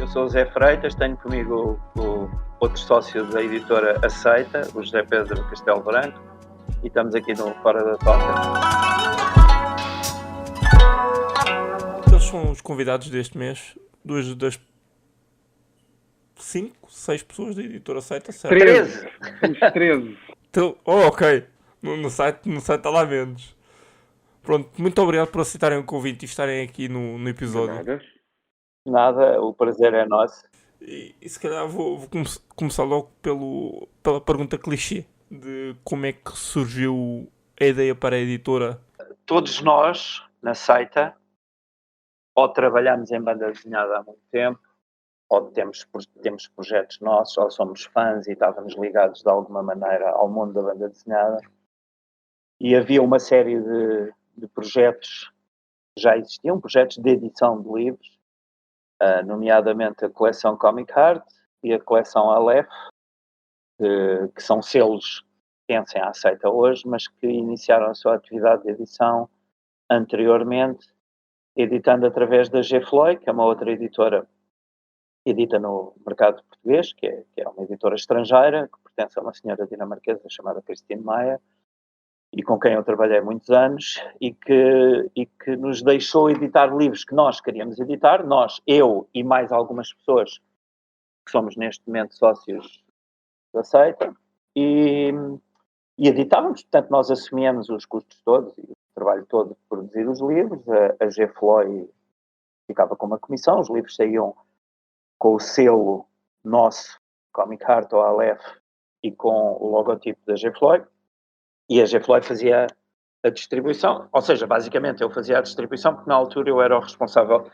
Eu sou o Zé Freitas, tenho comigo o outro sócio da editora Aceita, o José Pedro Castelo Branco, e estamos aqui no Fora da Toca. Eles são os convidados deste mês, duas das 5, 6 pessoas da editora Aceita, certo? 13! Somos 13. Então, ok. No site está lá menos. Pronto, muito obrigado por aceitarem o convite e estarem aqui no episódio. Nada, o prazer é nosso. E se calhar vou começar logo pela pergunta clichê de como é que surgiu a ideia para a editora. Todos nós, na Aceita, ou trabalhamos em banda desenhada há muito tempo, ou temos projetos nossos, ou somos fãs e estávamos ligados de alguma maneira ao mundo da banda desenhada. E havia uma série de projetos, já existiam projetos de edição de livros, nomeadamente a coleção Comic Heart e a coleção Aleph, que são selos que pertencem à Aceita hoje, mas que iniciaram a sua atividade de edição anteriormente, editando através da G-Floy, que é uma outra editora que edita no mercado português, que é uma editora estrangeira, que pertence a uma senhora dinamarquesa chamada Christine Meyer, e com quem eu trabalhei há muitos anos, e que nos deixou editar livros que nós queríamos editar, nós, eu e mais algumas pessoas que somos neste momento sócios da Aceita, e editávamos. Portanto, nós assumíamos os custos todos e o trabalho todo de produzir os livros. A G-Floy ficava com uma comissão, os livros saíam com o selo nosso, Comic Heart ou Aleph, e com o logotipo da G-Floy. E a G-Floy fazia a distribuição, ou seja, basicamente eu fazia a distribuição porque na altura eu era o responsável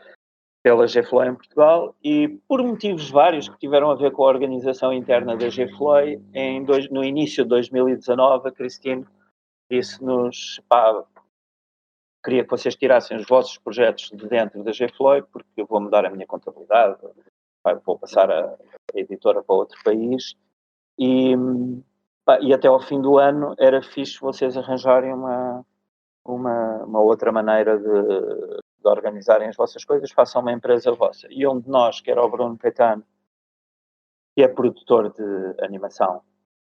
pela G-Floy em Portugal e por motivos vários que tiveram a ver com a organização interna da G-Floy, no início de 2019 a Christine disse-nos, queria que vocês tirassem os vossos projetos de dentro da G-Floy porque eu vou mudar a minha contabilidade, vou passar a editora para outro país e até ao fim do ano era fixe vocês arranjarem uma outra maneira de organizarem as vossas coisas, façam uma empresa vossa. E um de nós, que era o Bruno Caetano, que é produtor de animação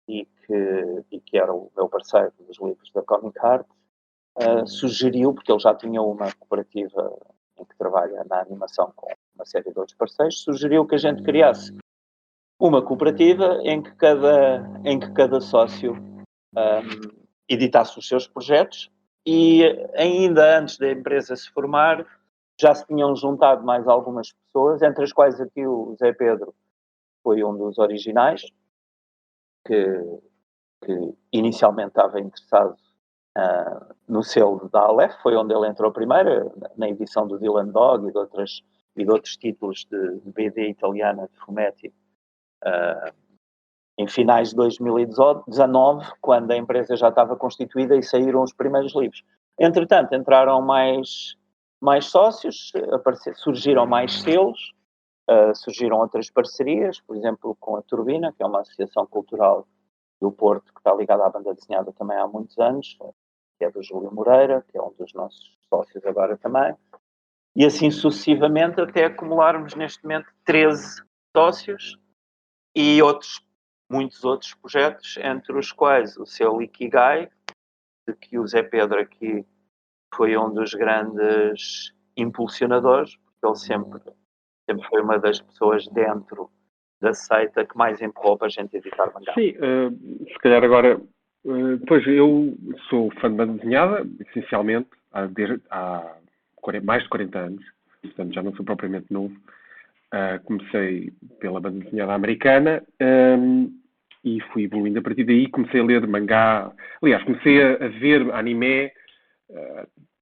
e que era o meu parceiro dos livros da Comic Heart, sugeriu, porque ele já tinha uma cooperativa em que trabalha na animação com uma série de outros parceiros, sugeriu que a gente criasse uma cooperativa em que cada sócio editasse os seus projetos e ainda antes da empresa se formar já se tinham juntado mais algumas pessoas, entre as quais aqui o Zé Pedro foi um dos originais que inicialmente estava interessado no selo da Aleph, foi onde ele entrou primeiro, na edição do Dylan Dog e de outros títulos de BD italiana de Fumetti, em finais de 2019, quando a empresa já estava constituída e saíram os primeiros livros. Entretanto, entraram mais sócios, surgiram mais selos, surgiram outras parcerias, por exemplo, com a Turbina, que é uma associação cultural do Porto, que está ligada à banda desenhada também há muitos anos, que é do Júlio Moreira, que é um dos nossos sócios agora também, e assim sucessivamente até acumularmos neste momento 13 sócios e muitos outros projetos, entre os quais o seu Ikigai, de que o Zé Pedro aqui foi um dos grandes impulsionadores, porque ele sempre foi uma das pessoas dentro da seita que mais empurrou para a gente editar mangá. Sim, se calhar agora, pois eu sou fã de banda desenhada, essencialmente, há mais de 40 anos, portanto já não sou propriamente novo. Comecei pela banda desenhada americana e fui evoluindo a partir daí. Comecei a ler mangá, aliás, comecei a ver anime,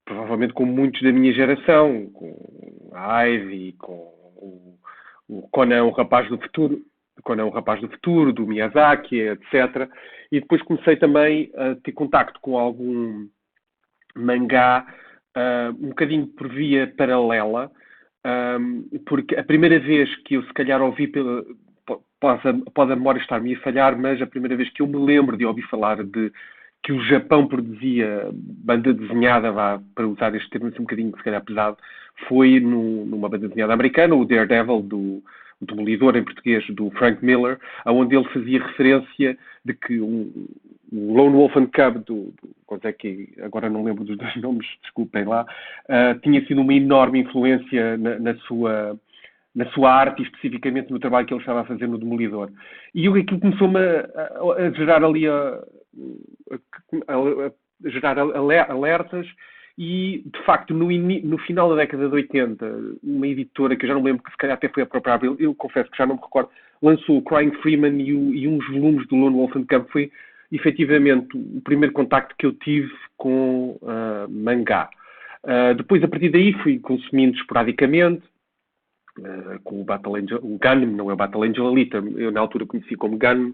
provavelmente com muitos da minha geração, com a Ivy, com o Conan, o Rapaz do Futuro, do Miyazaki, etc. E depois comecei também a ter contacto com algum mangá um bocadinho por via paralela, porque a primeira vez que eu se calhar ouvi pode a memória estar-me a falhar, mas a primeira vez que eu me lembro de ouvir falar de que o Japão produzia banda desenhada, para usar este termo assim um bocadinho se calhar pesado, foi numa banda desenhada americana, o Daredevil do Demolidor em português, do Frank Miller, onde ele fazia referência de que o Lone Wolf and Cub, quanto é que agora não lembro dos dois nomes, desculpem lá, tinha sido uma enorme influência na sua arte e especificamente no trabalho que ele estava a fazer no Demolidor. E aquilo começou-me a gerar ali a gerar alertas e, de facto, no final da década de 80, uma editora, que eu já não lembro, que se calhar até foi a própria Abril, eu confesso que já não me recordo, lançou o Crying Freeman e uns volumes do Lone Wolf and Cub. Foi, efetivamente, o primeiro contacto que eu tive com mangá. Depois, a partir daí, fui consumindo esporadicamente, com o Battle Angel, o Gunm, não é o Battle Angel Alita, eu na altura conheci como Gunm,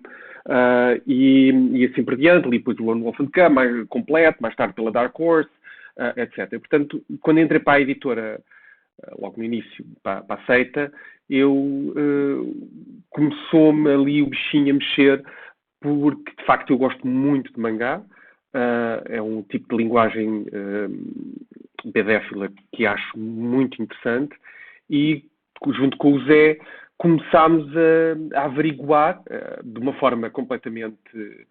e assim por diante, ali depois o Lone Wolf and Cub, mais completo, mais tarde pela Dark Horse, etc. Portanto, quando entrei para a editora, logo no início, para a Seita, começou-me ali o bichinho a mexer, porque de facto eu gosto muito de mangá, é um tipo de linguagem bedéfila que acho muito interessante, e junto com o Zé começámos a averiguar, de uma forma completamente,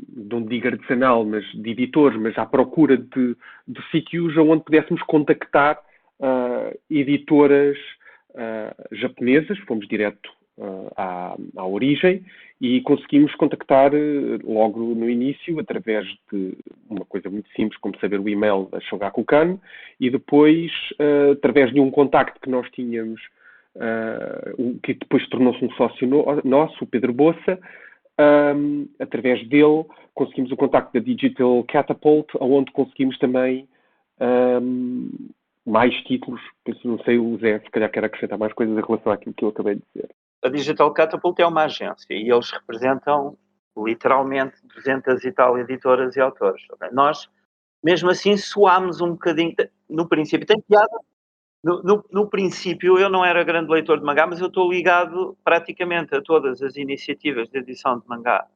não digo artesanal, mas de editores, mas à procura de sítios onde pudéssemos contactar editoras japonesas. Fomos direto à origem e conseguimos contactar logo no início, através de uma coisa muito simples, como saber o e-mail da Shogakukan, e depois, através de um contacto que nós tínhamos, que depois tornou-se um sócio nosso, o Pedro Bossa. Através dele conseguimos o contacto da Digital Catapult, onde conseguimos também mais títulos. Penso, não sei, o Zé se calhar quer acrescentar mais coisas em relação àquilo que eu acabei de dizer. A Digital Catapult é uma agência e eles representam literalmente 200 e tal editoras e autores. Nós, mesmo assim, suámos um bocadinho. No princípio, tem piada. No princípio, eu não era grande leitor de mangá, mas eu estou ligado praticamente a todas as iniciativas de edição de mangá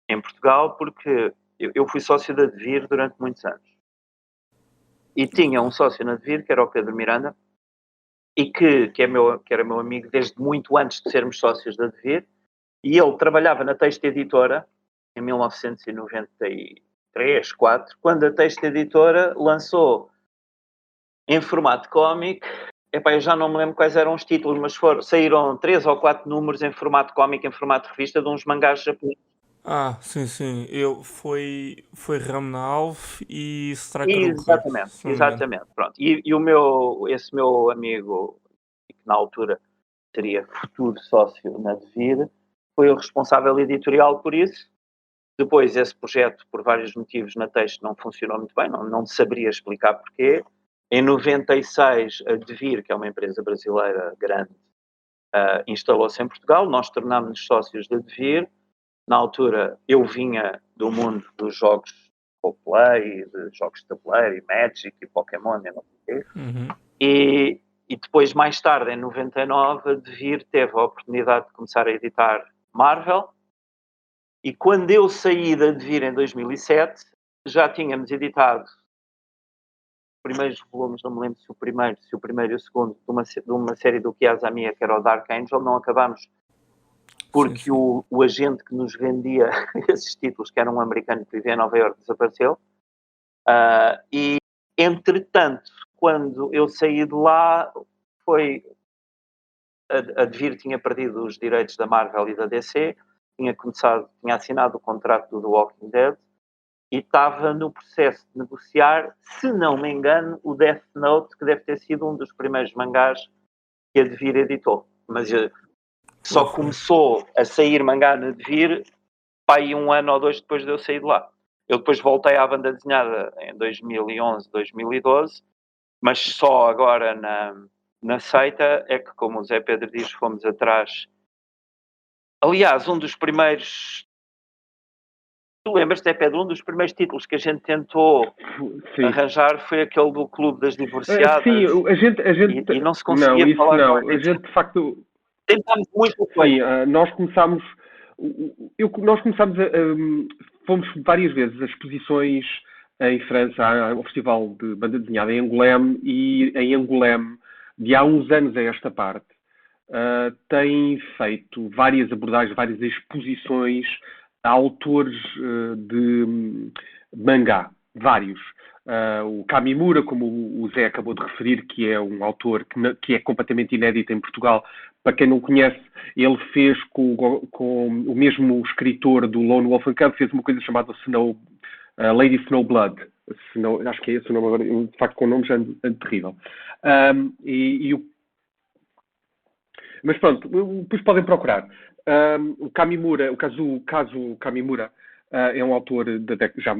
em Portugal, porque eu fui sócio da Devir durante muitos anos. E tinha um sócio na Devir, que era o Pedro Miranda, e que era meu amigo desde muito antes de sermos sócios da Devir, e ele trabalhava na Texto Editora em 1993, 4, quando a Texto Editora lançou em formato cómic. Eu já não me lembro quais eram os títulos, mas saíram 3 ou 4 números em formato cómic, em formato revista, de uns mangás japoneses. Sim. Foi Ramonalf e Exatamente. Pronto. E esse meu amigo, que na altura seria futuro sócio na Devir, foi o responsável editorial por isso. Depois, esse projeto, por vários motivos, na Texto não funcionou muito bem, não saberia explicar porquê. Em 96, a Devir, que é uma empresa brasileira grande, instalou-se em Portugal. Nós tornámos-nos sócios da Devir. Na altura, eu vinha do mundo dos jogos Play, de jogos de tabuleiro, e Magic, e Pokémon, e não sei o quê. Uhum. E depois, mais tarde, em 99, a Devir teve a oportunidade de começar a editar Marvel. E quando eu saí da Devir em 2007, já tínhamos editado primeiros volumes, não me lembro se o primeiro e o segundo, de uma série do Kiyazami, que era o Dark Angel. Não acabámos porque Sim. o agente que nos vendia esses títulos, que era um americano que vivia em Nova Iorque, desapareceu. E, entretanto, quando eu saí de lá, a Devir tinha perdido os direitos da Marvel e da DC, tinha assinado o contrato do The Walking Dead, e estava no processo de negociar, se não me engano, o Death Note, que deve ter sido um dos primeiros mangás que a Devir editou. Mas só começou a sair mangá na Devir aí 1 ano ou 2 depois de eu sair de lá. Eu depois voltei à banda desenhada em 2011, 2012, mas só agora na Seita é que, como o Zé Pedro diz, fomos atrás. Aliás, um dos primeiros... Tu lembras-te, Pedro, um dos primeiros títulos que a gente tentou arranjar foi aquele do Clube das Divorciadas. Sim, a gente e não se conseguia não, isso falar não. com a gente, de facto... Tentámos muita coisa. Sim, nós começámos... fomos várias vezes a exposições em França, ao Festival de Banda Desenhada em Angoulême, e em Angoulême, de há uns anos a esta parte, tem feito várias abordagens, várias exposições a autores de mangá, vários. O Kamimura, como o Zé acabou de referir, que é um autor que é completamente inédito em Portugal. Para quem não conhece, ele fez com o mesmo escritor do Lone Wolf and Cub, fez uma coisa chamada Lady Snowblood. Acho que é esse o nome agora, de facto com o nome já é terrível. Mas pronto, depois podem procurar. O Kamimura, o Kazuo Kamimura, é um autor já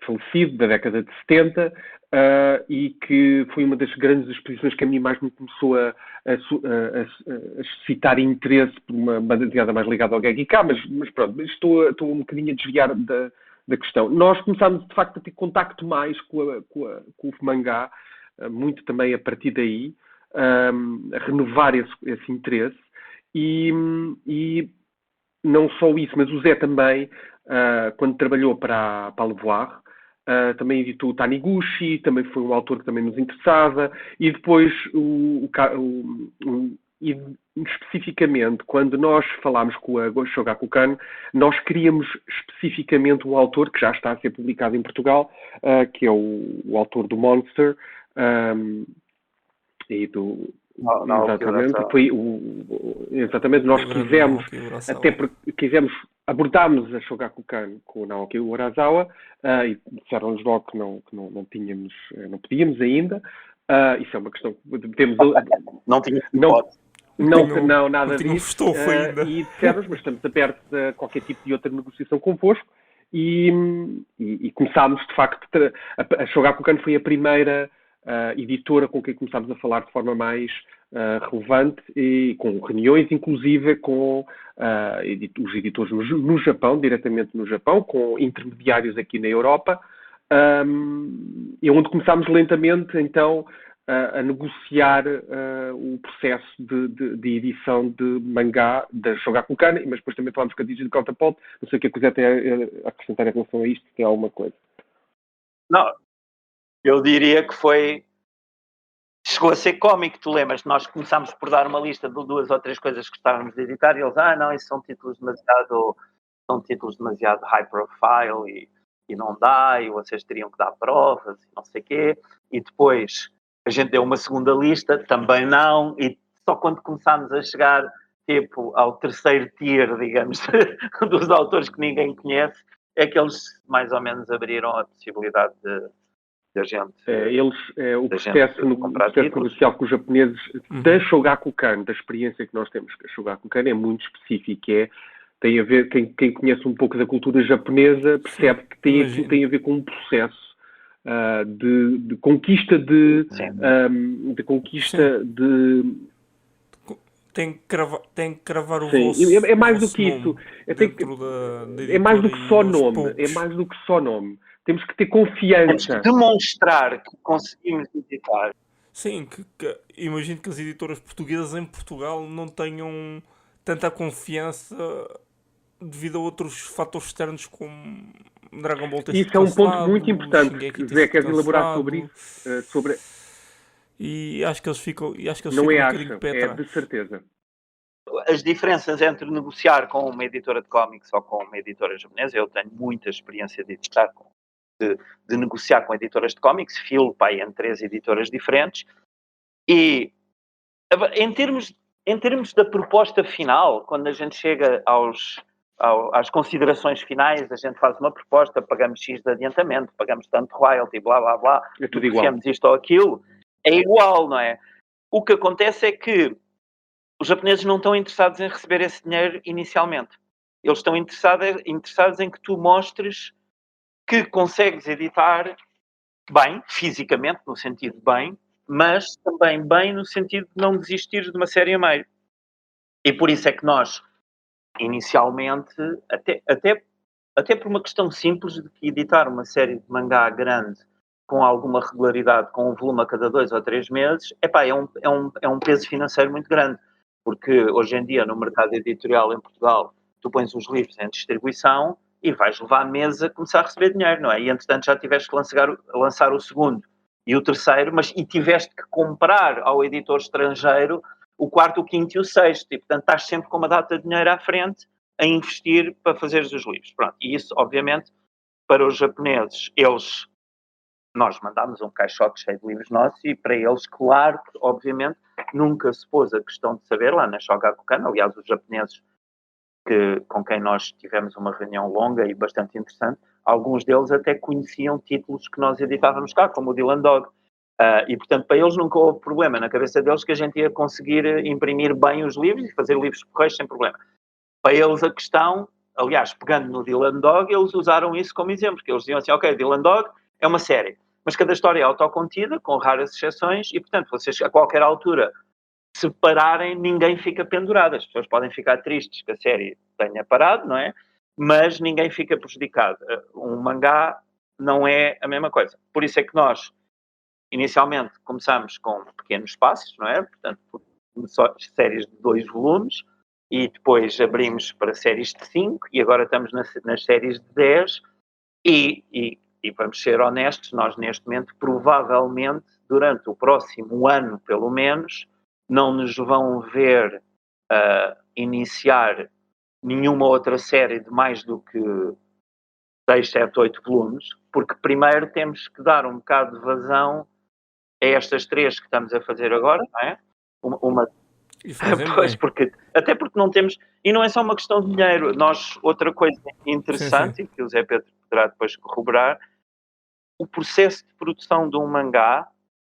falecido, da década de 70, e que foi uma das grandes exposições que a mim mais me começou a suscitar interesse por uma banda desenhada mais ligada ao Gekiká, mas pronto, estou um bocadinho a desviar da questão. Nós começámos, de facto, a ter contacto mais com o mangá, muito também a partir daí, a renovar esse interesse, e não só isso, mas o Zé também, quando trabalhou para a Levoar, também editou o Taniguchi, também foi um autor que também nos interessava, e depois especificamente, quando nós falámos com a Shogakukan, nós queríamos especificamente um autor que já está a ser publicado em Portugal, que é o autor do Monster, e do... Exatamente, nós abordámos a Shogakukan com o Naoki Urasawa, e disseram-nos logo que não podíamos ainda. Isso é uma questão que temos. Não, nada disso. E disseram-nos, mas estamos abertos a qualquer tipo de outra negociação convosco. E começámos, de facto, a Shogakukan foi a primeira editora com quem começámos a falar de forma mais relevante, e com reuniões, inclusive, com os editores no Japão, diretamente no Japão, com intermediários aqui na Europa, e onde começámos lentamente, então, a negociar o processo de edição de mangá da Shogakukan, mas depois também falámos com a Digital Counterpart. Não sei o que quiser acrescentar em relação a isto, se tem alguma coisa. Não, eu diria que chegou a ser cómico. Tu lembras, nós começámos por dar uma lista de 2 ou 3 coisas que estávamos a editar, e eles, não, isso são títulos demasiado high profile, e não dá, e vocês teriam que dar provas, e não sei o quê. E depois a gente deu uma segunda lista, também não, e só quando começámos a chegar, tipo, ao terceiro tier, digamos, dos autores que ninguém conhece, é que eles mais ou menos abriram a possibilidade da gente. O processo negocial com os japoneses da Shogakukan, da experiência que nós temos com a Shogakukan, é muito específico. Tem a ver, quem conhece um pouco da cultura japonesa percebe que tem a ver com um processo de conquista tem que cravar o vosso. É mais do que isso. É mais do que só nome. É mais do que só nome. Temos que ter confiança. Temos que demonstrar que conseguimos editar. Sim, imagino que as editoras portuguesas em Portugal não tenham tanta confiança devido a outros fatores externos, como Dragon Ball ter sido cancelado. Isso é um ponto muito importante. Zé, queres elaborar sobre isso? E acho que eles ficam não um bocadinho de pé atrás. De certeza. As diferenças entre negociar com uma editora de cómics ou com uma editora japonesa, eu tenho muita experiência de editar de negociar com editoras de cómics, filo em 3 editoras diferentes, e em termos da proposta final, quando a gente chega às considerações finais, a gente faz uma proposta, pagamos X de adiantamento, pagamos tanto royalty, blá blá blá, negociamos isto ou aquilo, é igual, não é? O que acontece é que os japoneses não estão interessados em receber esse dinheiro inicialmente. Eles estão interessados em que tu mostres que consegues editar bem, fisicamente, no sentido de bem, mas também bem no sentido de não desistires de uma série a meio. E por isso é que nós, inicialmente, até por uma questão simples de que editar uma série de mangá grande com alguma regularidade, com um volume a cada 2 ou 3 meses, é um peso financeiro muito grande. Porque hoje em dia, no mercado editorial em Portugal, tu pões os livros em distribuição e vais levar meses a começar a receber dinheiro, não é? E, entretanto, já tiveste que lançar o segundo e o terceiro, e tiveste que comprar ao editor estrangeiro o quarto, o quinto e o sexto. E, portanto, estás sempre com uma data de dinheiro à frente a investir para fazeres os livros. Pronto. E isso, obviamente, para os japoneses, nós mandámos um caixote cheio de livros nossos e para eles, claro que, obviamente, nunca se pôs a questão de saber lá na Shogakukan. Aliás, os japoneses com quem nós tivemos uma reunião longa e bastante interessante, alguns deles até conheciam títulos que nós editávamos cá, como o Dylan Dog. E, portanto, para eles nunca houve problema na cabeça deles que a gente ia conseguir imprimir bem os livros e fazer livros correios sem problema. Para eles a questão, aliás, pegando no Dylan Dog, eles usaram isso como exemplo, que eles diziam assim, ok, Dylan Dog é uma série, mas cada história é autocontida, com raras exceções, e, portanto, vocês a qualquer altura se pararem, ninguém fica pendurado. As pessoas podem ficar tristes que a série tenha parado, não é? Mas ninguém fica prejudicado. Um mangá não é a mesma coisa. Por isso é que nós, inicialmente, começamos com pequenos passos, não é? Portanto, só séries de 2 volumes, e depois abrimos para séries de 5, e agora estamos nas séries de 10, e vamos ser honestos, nós neste momento, provavelmente, durante o próximo ano, pelo menos, não nos vão ver iniciar nenhuma outra série de mais do que 6, 7, 8 volumes, porque primeiro temos que dar um bocado de vazão a estas 3 que estamos a fazer agora, não é? E fazem Pois, bem. até porque não temos, e não é só uma questão de dinheiro, outra coisa interessante, Sim. e que o Zé Pedro poderá depois corroborar, o processo de produção de um mangá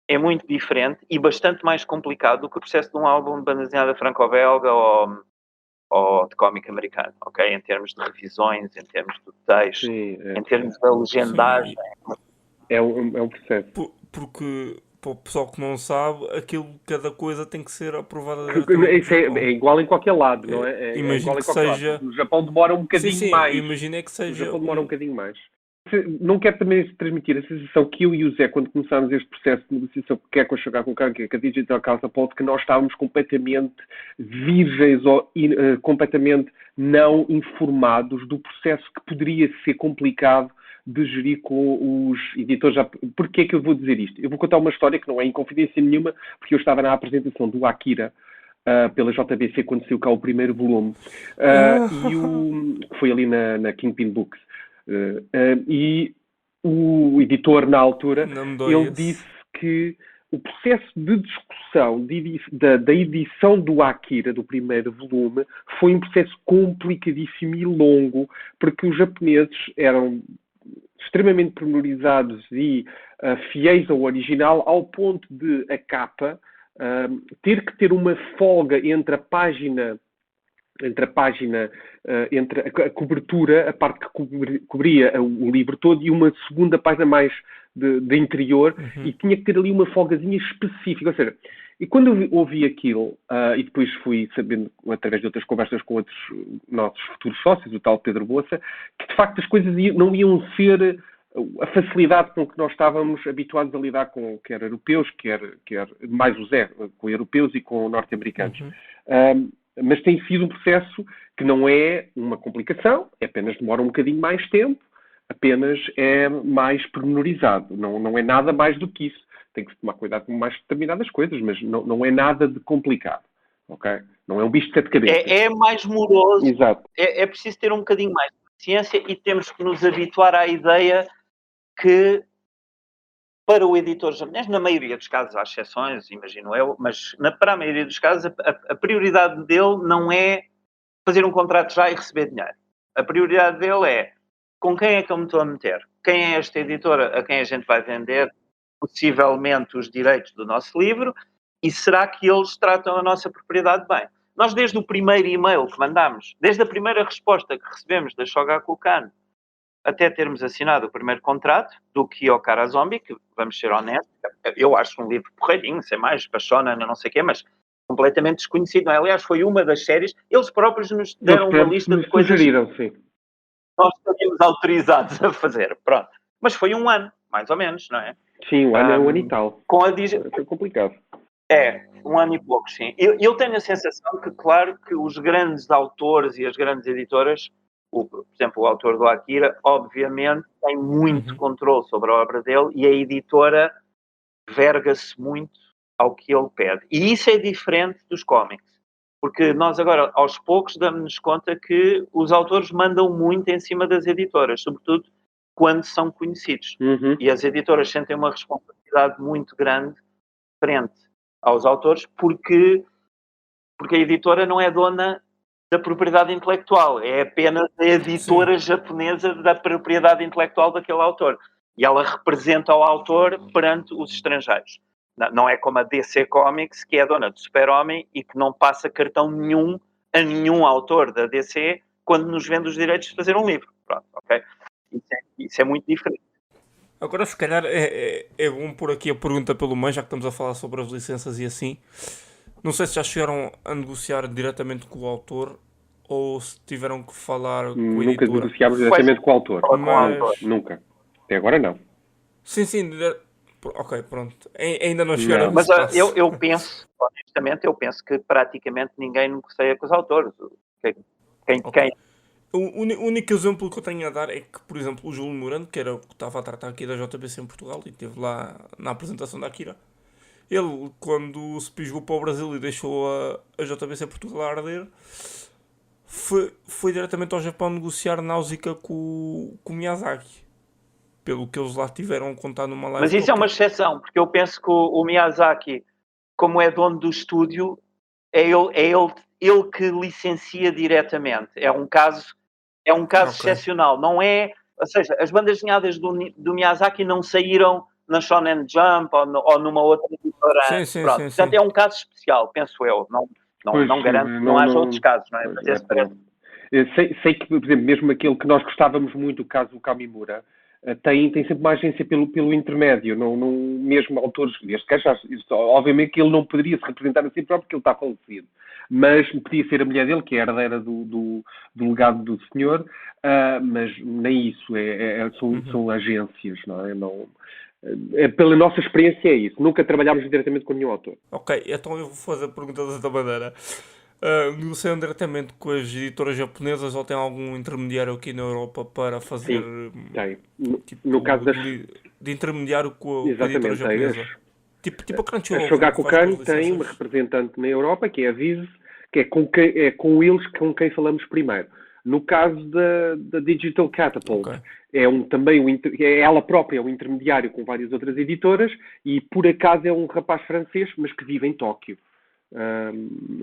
é muito diferente e bastante mais complicado do que o processo de um álbum de banda desenhada franco-belga ou de cómic americano, ok? Em termos de revisões, em termos do texto, Sim, em termos da legendagem. é um processo. Porque, para o pessoal que não sabe, cada coisa tem que ser aprovada Isso é igual em qualquer lado, não é? Imagino igual em que qualquer seja... lado. No Japão demora um bocadinho mais. Imagino que No seja... Japão demora um bocadinho mais. Não quero também transmitir a sensação que eu e o Zé, quando começámos este processo de negociação, quer com a Shogakukan, quer com a Digital Counterpart, que nós estávamos completamente virgens ou completamente não informados do processo que poderia ser complicado de gerir com os editores. Porquê é que eu vou dizer isto? Eu vou contar uma história que não é em confidência nenhuma, porque eu estava na apresentação do Akira pela JBC quando saiu cá o primeiro volume. Foi ali na Kingpin Books. E o editor, na altura, ele disse que o processo de discussão da edição do Akira, do primeiro volume, foi um processo complicadíssimo e longo, porque os japoneses eram extremamente pormenorizados e fiéis ao original, ao ponto de a capa ter que ter uma folga entre a cobertura, a parte que cobria o livro todo, e uma segunda página mais de interior, e tinha que ter ali uma folgazinha específica. Ou seja, e quando eu ouvi aquilo, e depois fui sabendo, através de outras conversas com outros nossos futuros sócios, o tal Pedro Boça, que de facto as coisas não iam ser a facilidade com que nós estávamos habituados a lidar com quer europeus, quer mais o Zé, com europeus e com norte-americanos. Mas tem sido um processo que não é uma complicação, apenas demora um bocadinho mais tempo, apenas é mais pormenorizado. Não é nada mais do que isso. Tem que se tomar cuidado com mais determinadas coisas, mas não é nada de complicado. Okay? Não é um bicho de 7 cabeças. É mais moroso. Exato. É preciso ter um bocadinho mais de paciência e temos que nos habituar à ideia que, para o editor japonês, na maioria dos casos há exceções, imagino eu, mas para a maioria dos casos a prioridade dele não é fazer um contrato já e receber dinheiro. A prioridade dele é com quem é que eu me estou a meter? Quem é esta editora a quem a gente vai vender possivelmente os direitos do nosso livro e será que eles tratam a nossa propriedade bem? Nós, desde o primeiro e-mail que mandamos, desde a primeira resposta que recebemos da Shogakukan, até termos assinado o primeiro contrato do Kyokara Zombie, que, vamos ser honestos, eu acho um livro porreirinho, sem mais, Pachona, não sei o quê, mas completamente desconhecido. Não é? Aliás, foi uma das séries, eles próprios nos deram uma lista de coisas que nós estaríamos autorizados a fazer. Pronto. Mas foi um ano, mais ou menos, não é? Sim, um ano é um ano e tal. Foi complicado. É, um ano e pouco, sim. Eu tenho a sensação que, claro, que os grandes autores e as grandes editoras, por exemplo, o autor do Akira, obviamente, tem muito controle sobre a obra dele e a editora verga-se muito ao que ele pede. E isso é diferente dos cómics. Porque nós agora, aos poucos, damos-nos conta que os autores mandam muito em cima das editoras, sobretudo quando são conhecidos. Uhum. E as editoras sentem uma responsabilidade muito grande frente aos autores, porque a editora não é dona da propriedade intelectual, é apenas a editora japonesa da propriedade intelectual daquele autor. E ela representa o autor perante os estrangeiros. Não é como a DC Comics, que é dona do Super-Homem e que não passa cartão nenhum a nenhum autor da DC quando nos vende os direitos de fazer um livro. Pronto, ok? Isso é muito diferente. Agora, se calhar, é bom pôr aqui a pergunta pelo meio, já que estamos a falar sobre as licenças e assim. Não sei se já chegaram a negociar diretamente com o autor ou se tiveram que falar com a Nunca editora. negociámos diretamente com o autor. Mas... Nunca. Até agora não. Sim. Ok, pronto. Ainda não chegaram Mas nesse passo. eu penso, honestamente, que praticamente ninguém negocia com os autores. Quem O único exemplo que eu tenho a dar é que, por exemplo, o Júlio Morando, que era o que estava a tratar aqui da JBC em Portugal e esteve lá na apresentação da Akira, ele, quando se pisgou para o Brasil e deixou a JBC Portugal a arder, foi diretamente ao Japão negociar Náusica com o Miyazaki. Pelo que eles lá tiveram a contar numa live. Mas isso é uma exceção, porque eu penso que o Miyazaki, como é dono do estúdio, é ele que licencia diretamente. É um caso excepcional. Não é, ou seja, as bandas desenhadas do Miyazaki não saíram na Shonen Jump ou numa outra editora. Sim. Portanto, é um caso especial, penso eu. Não garanto que não haja outros casos, não é? Mas esse parece. Sei que, por exemplo, mesmo aquele que nós gostávamos muito, o caso do Kamimura, tem sempre uma agência pelo intermédio, não mesmo autores, neste caso, obviamente que ele não poderia se representar a si próprio porque ele está falecido, mas podia ser a mulher dele, que é a herdeira do legado do senhor, mas nem isso, são agências, não é? Pela nossa experiência é isso, nunca trabalhámos diretamente com nenhum autor. Ok, então eu vou fazer a pergunta desta maneira. Negociam diretamente com as editoras japonesas ou tem algum intermediário aqui na Europa para fazer? Sim, tem. Tipo, no caso de intermediário com a editora exatamente, japonesa. Tipo a Crunchyroll. A Shogakukan tem uma representante na Europa, que é a Viz, que é com eles com quem falamos primeiro. No caso da Digital Catapult, é ela própria, é um intermediário com várias outras editoras e, por acaso, é um rapaz francês, mas que vive em Tóquio.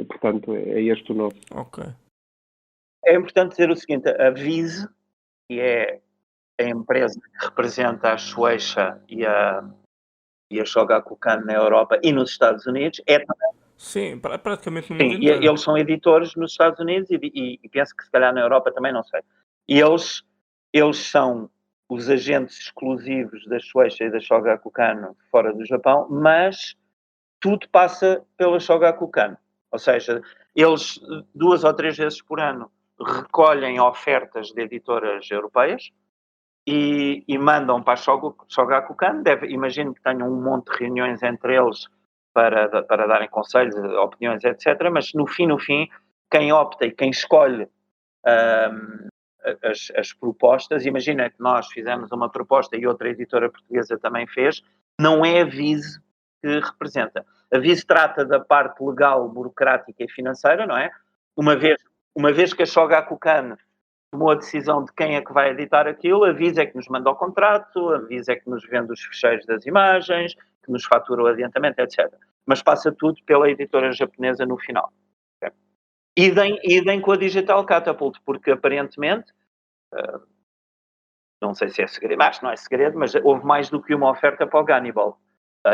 Portanto, é este o nosso. Ok. É importante dizer o seguinte: a Viz, que é a empresa que representa a Shueisha e a Shogakukan na Europa e nos Estados Unidos, é também. Sim, praticamente no Sim, mundo e inteiro. eles são editores nos Estados Unidos e penso que se calhar na Europa também, não sei. E eles são os agentes exclusivos da Shueisha e da Shogakukan fora do Japão, mas tudo passa pela Shogakukan. Ou seja, eles 2 ou 3 vezes por ano recolhem ofertas de editoras europeias e mandam para a Shogakukan. Imagino que tenham um monte de reuniões entre eles para darem conselhos, opiniões, etc. Mas no fim, quem opta e quem escolhe as propostas, imagina que nós fizemos uma proposta e outra editora portuguesa também fez, não é a Viz que representa. A Viz trata da parte legal, burocrática e financeira, não é? Uma vez que a Shogakukan tomou a decisão de quem é que vai editar aquilo, a Viz é que nos manda o contrato, a Viz é que nos vende os fecheiros das imagens, que nos fatura o adiantamento, etc. Mas passa tudo pela editora japonesa no final. Okay? Idem com a Digital Catapult, porque aparentemente, não sei se é segredo, acho que não é segredo, mas houve mais do que uma oferta para o Gannibal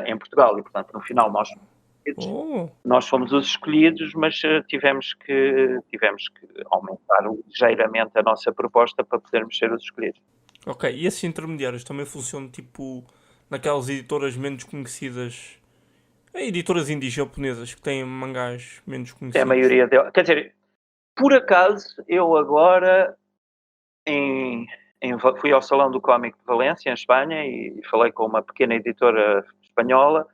em Portugal, e portanto no final nós fomos os escolhidos, mas tivemos que aumentar ligeiramente a nossa proposta para podermos ser os escolhidos. Ok, e esses intermediários também funcionam tipo naquelas editoras menos conhecidas, editoras indies japonesas que têm mangás menos conhecidos? É a maioria delas. Quer dizer, por acaso, eu agora fui ao Salão do Cómic de Valência, em Espanha, e falei com uma pequena editora espanhola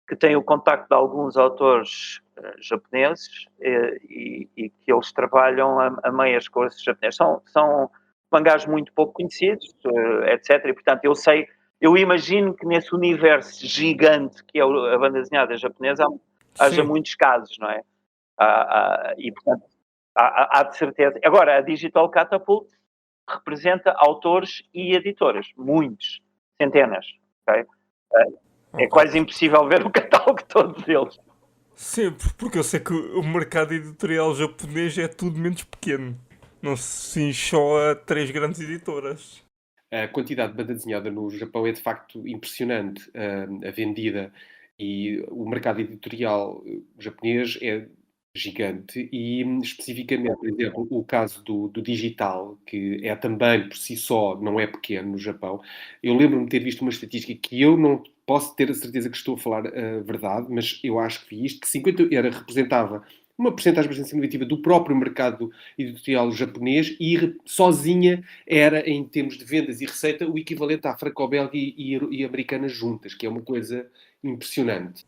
que tem o contacto de alguns autores japoneses e que eles trabalham a meias com esses japoneses. São mangás muito pouco conhecidos, etc. E, portanto, eu sei eu imagino que nesse universo gigante que é a banda desenhada japonesa haja Sim. muitos casos, não é? E, portanto, há de certeza. Agora, a Digital Catapult representa autores e editoras, muitos, centenas, ok? É Ok. quase impossível ver o catálogo todo deles. Sim, porque eu sei que o mercado editorial japonês é tudo menos pequeno. Não se cinge só a 3 grandes editoras. A quantidade de banda desenhada no Japão é de facto impressionante, a vendida, e o mercado editorial japonês é gigante e especificamente, por exemplo, o caso do digital, que é também por si só não é pequeno no Japão. Eu lembro-me de ter visto uma estatística que eu não posso ter a certeza que estou a falar a verdade, mas eu acho que vi isto, que 50 representava uma porcentagem bastante significativa do próprio mercado editorial japonês e sozinha era, em termos de vendas e receita, o equivalente à franco-belga e americana juntas, que é uma coisa impressionante.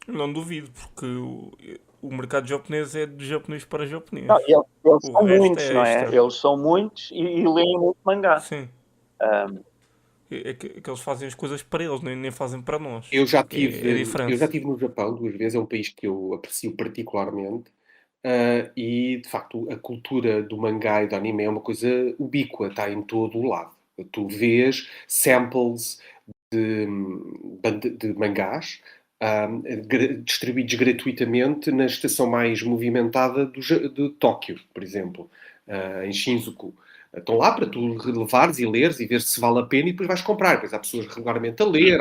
Não duvido, porque o mercado japonês é de japonês para japonês. Não, eles O são resto muitos, é não é? extra. Eles são muitos e leem muito mangá. Sim. Um, É que eles fazem as coisas para eles, nem fazem para nós. Eu já É a diferença. tive no Japão 2 vezes, é um país que eu aprecio particularmente. E de facto a cultura do mangá e do anime é uma coisa ubíqua, está em todo o lado. Tu vês samples de mangás distribuídos gratuitamente na estação mais movimentada de Tóquio, por exemplo, em Shinjuku. Estão lá para tu relevares e leres e ver se vale a pena e depois vais comprar. Pois há pessoas regularmente a ler,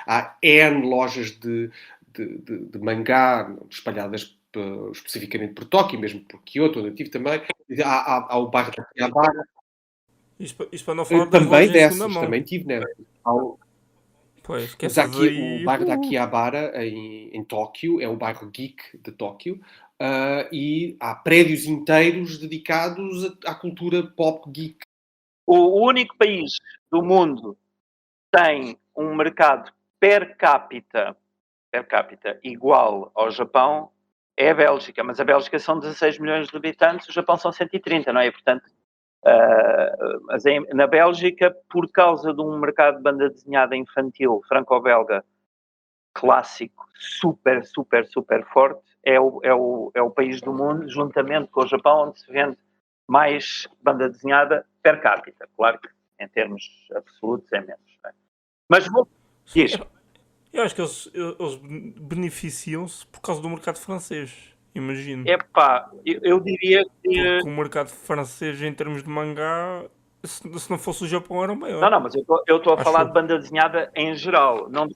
há N lojas de mangá espalhadas especificamente por Tóquio, mesmo por Kyoto, onde eu estive também. Há o bairro da Akihabara. Isto para não falar das Também lojas em segunda dessas, mão. também tive nessas. Pois, que Mas essas aqui, o aí. bairro da Akihabara, em Tóquio, é o bairro geek de Tóquio, e há prédios inteiros dedicados à cultura pop geek. o único país do mundo que tem um mercado per capita igual ao Japão é a Bélgica, mas a Bélgica são 16 milhões de habitantes, o Japão são 130, não é? E, portanto, mas na Bélgica, por causa de um mercado de banda desenhada infantil franco-belga clássico, super, super, super forte, é o país do mundo, juntamente com o Japão, onde se vende mais banda desenhada per capita. Claro que em termos absolutos é menos. Não é? Mas Sim, diz. eu acho que eles beneficiam-se por causa do mercado francês. Imagino. Epá, eu diria que. Porque o mercado francês, em termos de mangá, se não fosse o Japão, era o Não, maior. não, mas eu estou a Acho falar de eu. banda desenhada em geral. Não,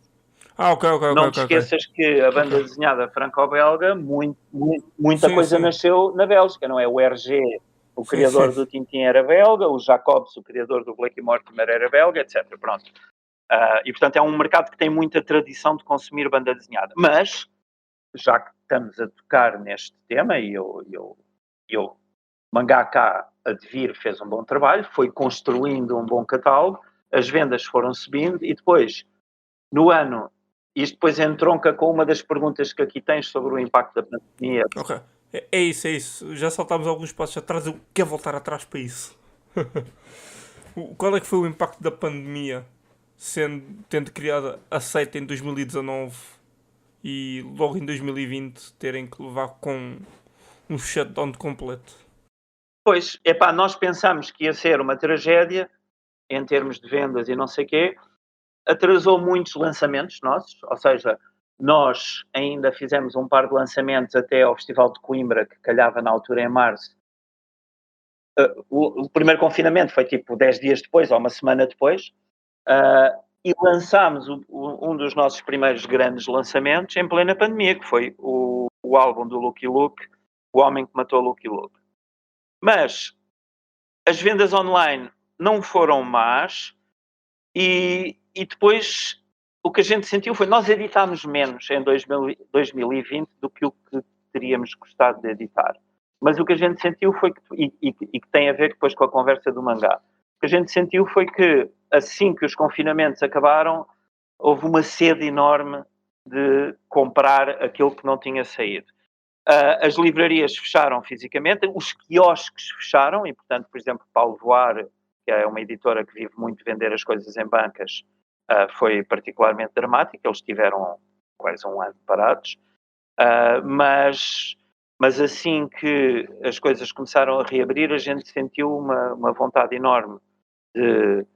Ok, ok, ok, não te ok, ok. esqueças que a banda Ok. desenhada franco-belga, muita Sim, coisa sim. nasceu na Bélgica, não é? O RG, o Sim, sim. criador do Tintin era belga, o Jacobs, o criador do Blake e Mortimer era belga, etc. Pronto. E portanto é um mercado que tem muita tradição de consumir banda desenhada. Mas, já que estamos a tocar neste tema, e eu Mangaka Advir fez um bom trabalho, foi construindo um bom catálogo, as vendas foram subindo e depois, no ano, isto depois entronca com uma das perguntas que aqui tens sobre o impacto da pandemia. Ok. É isso, é isso. Já saltámos alguns passos atrás. Eu quero voltar atrás para isso. Qual é que foi o impacto da pandemia, tendo criado a seita em 2019 e logo em 2020 terem que levar com um shutdown completo? Pois, epá, nós pensámos que ia ser uma tragédia em termos de vendas e não sei o quê, atrasou muitos lançamentos nossos, ou seja, nós ainda fizemos um par de lançamentos até ao Festival de Coimbra, que calhava na altura em março. O primeiro confinamento foi tipo 10 dias depois, ou uma semana depois, e lançámos um dos nossos primeiros grandes lançamentos em plena pandemia, que foi o álbum do Lucky Luke, O Homem que Matou Lucky Luke. Mas as vendas online não foram más, e depois o que a gente sentiu foi nós editámos menos em 2020 do que o que teríamos gostado de editar. Mas o que a gente sentiu foi que, e que tem a ver depois com a conversa do mangá, o que a gente sentiu foi que assim que os confinamentos acabaram, houve uma sede enorme de comprar aquilo que não tinha saído. As livrarias fecharam fisicamente, os quiosques fecharam, e portanto, por exemplo, Paulo Voar, que é uma editora que vive muito de vender as coisas em bancas, foi particularmente dramático, eles tiveram quase um ano parados, mas assim que as coisas começaram a reabrir, a gente sentiu uma vontade enorme de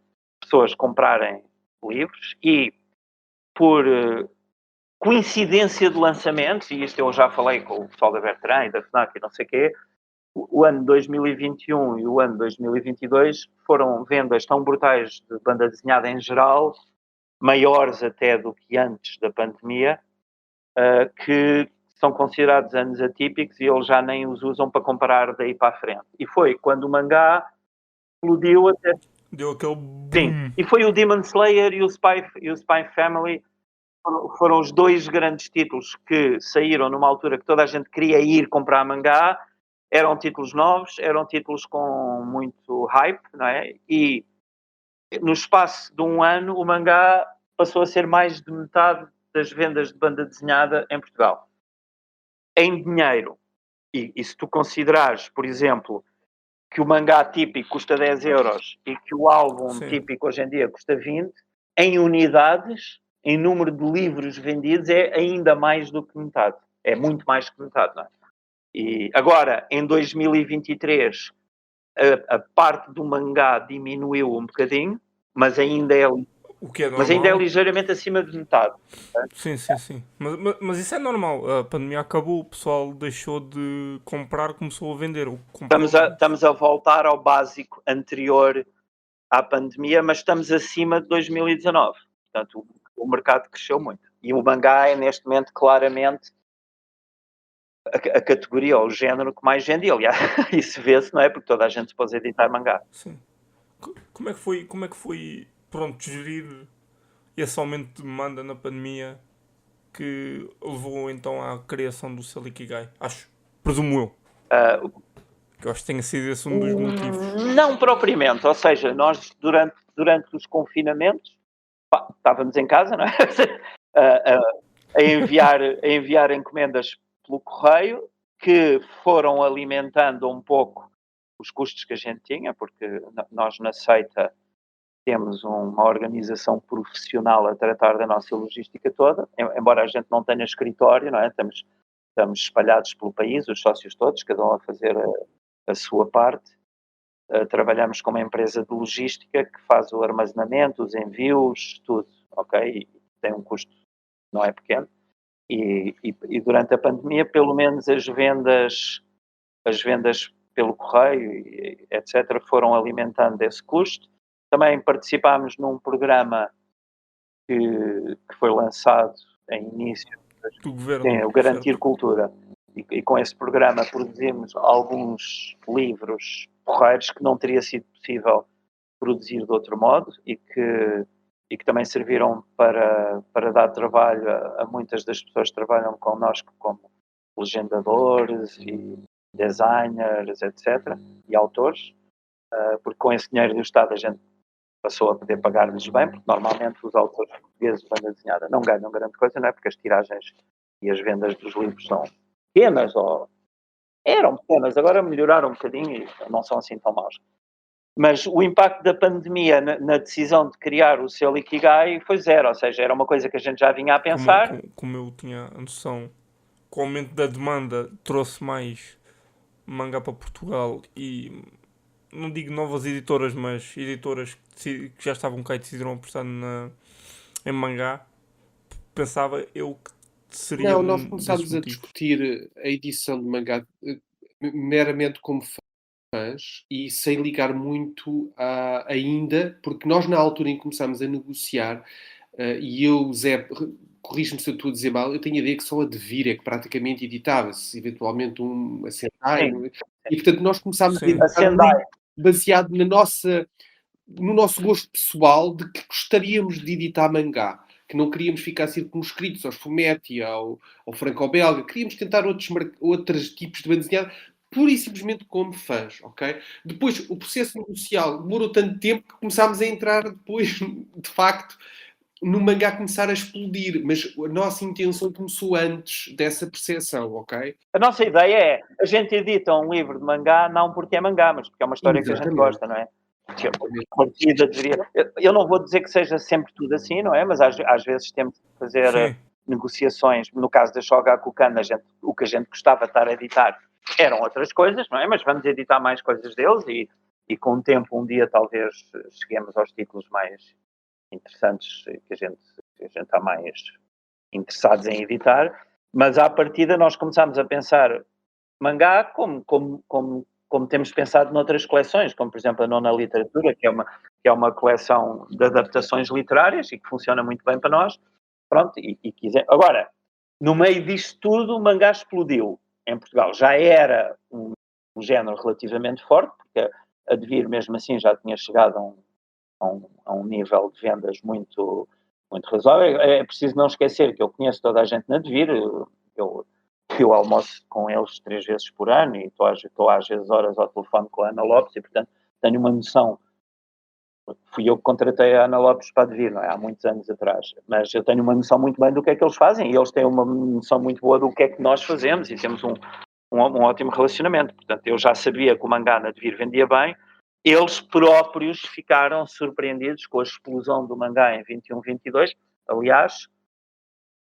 pessoas comprarem livros e por coincidência de lançamentos, e isto eu já falei com o pessoal da Bertrand e da FNAC e não sei o quê, o ano 2021 e o ano 2022 foram vendas tão brutais de banda desenhada em geral, maiores até do que antes da pandemia, que são considerados anos atípicos e eles já nem os usam para comparar daí para a frente. E foi quando o mangá explodiu até... Deu aquele boom. Sim, e foi o Demon Slayer e o Spy Family, foram os dois grandes títulos que saíram numa altura que toda a gente queria ir comprar mangá. Eram títulos novos, eram títulos com muito hype, não é? E no espaço de um ano o mangá passou a ser mais de metade das vendas de banda desenhada em Portugal. Em dinheiro, e se tu considerares, por exemplo, que o mangá típico custa 10 euros e que o álbum Sim. típico hoje em dia custa 20, em unidades, em número de livros vendidos, é ainda mais do que metade. É muito mais que metade, não é? E agora, em 2023, a parte do mangá diminuiu um bocadinho, mas ainda é O que é normal. ligeiramente acima de metade. Sim. Mas isso é normal. A pandemia acabou, o pessoal deixou de comprar, começou a vender. Estamos a voltar ao básico anterior à pandemia, mas estamos acima de 2019. Portanto, o mercado cresceu muito. E o mangá é, neste momento, claramente a categoria ou o género que mais vende. Aliás, isso vê-se, não é? Porque toda a gente se pôs a editar mangá. Sim. Como é que foi pronto, gerir esse aumento de demanda na pandemia que levou então à criação do selo Ikigai? Presumo eu. Que eu acho que tenha sido esse um dos motivos. Não propriamente, ou seja, nós durante os confinamentos estávamos em casa, não é? a enviar encomendas pelo correio, que foram alimentando um pouco os custos que a gente tinha, porque nós na Seita temos uma organização profissional a tratar da nossa logística toda, embora a gente não tenha escritório, não é? Estamos espalhados pelo país, os sócios todos, cada um a fazer a sua parte. Trabalhamos com uma empresa de logística que faz o armazenamento, os envios, tudo, ok? E tem um custo, não é pequeno. E durante a pandemia, pelo menos as vendas pelo correio, etc., foram alimentando esse custo. Também participámos num programa que foi lançado em início do governo, o Garantir certo. Cultura. E com esse programa produzimos alguns livros porreiros que não teria sido possível produzir de outro modo e que também serviram para dar trabalho a muitas das pessoas que trabalham connosco como legendadores e designers, etc., e autores, porque com esse dinheiro do Estado a gente passou a poder pagar-lhes bem, porque normalmente os autores portugueses de banda desenhada não ganham grande coisa, não é? Porque as tiragens e as vendas dos livros são pequenas, ou eram pequenas, agora melhoraram um bocadinho e não são assim tão maus. Mas o impacto da pandemia na decisão de criar o selo Ikigai foi zero, ou seja, era uma coisa que a gente já vinha a pensar. Como eu tinha a noção, com o aumento da demanda trouxe mais mangá para Portugal e não digo novas editoras, mas editoras que já estavam cá e decidiram apostar em mangá. Pensava eu que seria Não, nós começámos a discutir a edição de mangá meramente como fãs e sem ligar muito ainda, porque nós na altura em que começámos a negociar, e eu, Zé, corrijo-me se eu estou a dizer mal, eu tenho a ideia que só a Devir é que praticamente editava-se, eventualmente a Sendai, e portanto nós começámos a editar baseado no nosso gosto pessoal de que gostaríamos de editar mangá, que não queríamos ficar circunscritos aos Fumetti, ao franco-belga, queríamos tentar outros tipos de banda desenhada, pura e simplesmente como fãs, ok? Depois, o processo negocial demorou tanto tempo que começámos a entrar depois, de facto, no mangá começar a explodir, mas a nossa intenção começou antes dessa percepção, ok? A nossa ideia é, a gente edita um livro de mangá não porque é mangá, mas porque é uma história que a gente gosta, não é? que a partida deveria. Eu não vou dizer que seja sempre tudo assim, não é? Mas às vezes temos que fazer Sim. negociações. No caso da Shogakukan, o que a gente gostava de estar a editar eram outras coisas, não é? Mas vamos editar mais coisas deles e com o tempo, um dia, talvez cheguemos aos títulos mais interessantes que a gente está mais interessados em editar. Mas à partida nós começámos a pensar mangá como temos pensado noutras coleções, como por exemplo a Nona Literatura, que é uma coleção de adaptações literárias e que funciona muito bem para nós. Pronto, e quiser. Agora, no meio disto tudo, o mangá explodiu em Portugal. Já era um género relativamente forte, porque a Devir mesmo assim já tinha chegado a um nível de vendas muito, muito razoável. É preciso não esquecer que eu conheço toda a gente na Devir, eu almoço com eles 3 vezes por ano e estou às vezes horas ao telefone com a Ana Lopes e, portanto, tenho uma noção. Fui eu que contratei a Ana Lopes para Devir, não é? Há muitos anos atrás. Mas eu tenho uma noção muito bem do que é que eles fazem e eles têm uma noção muito boa do que é que nós fazemos e temos um ótimo relacionamento. Portanto, eu já sabia que o mangá na Devir vendia bem. Eles próprios ficaram surpreendidos com a explosão do mangá em 21-22. Aliás,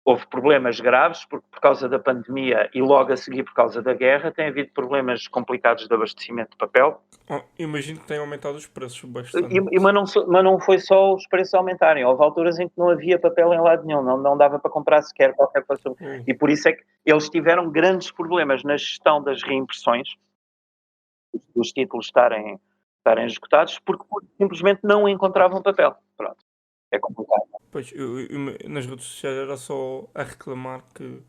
houve problemas graves, porque por causa da pandemia e logo a seguir por causa da guerra, tem havido problemas complicados de abastecimento de papel. Imagino que tenha aumentado os preços bastante. Mas não foi só os preços aumentarem. Houve alturas em que não havia papel em lado nenhum, não dava para comprar sequer qualquer coisa. E por isso é que eles tiveram grandes problemas na gestão das reimpressões, dos títulos estarem esgotados, porque simplesmente não encontravam papel. Pronto. É complicado. Pois, eu nas redes sociais era só a reclamar que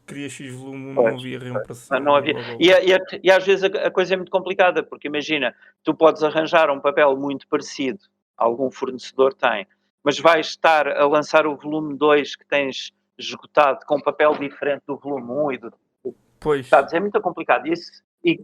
queria X volume, não havia reimpressão. Não havia. E às vezes a coisa é muito complicada, porque imagina, tu podes arranjar um papel muito parecido, algum fornecedor tem, mas vais estar a lançar o volume 2 que tens esgotado com papel diferente do volume 1 e do... Pois. Sabes, é muito complicado. E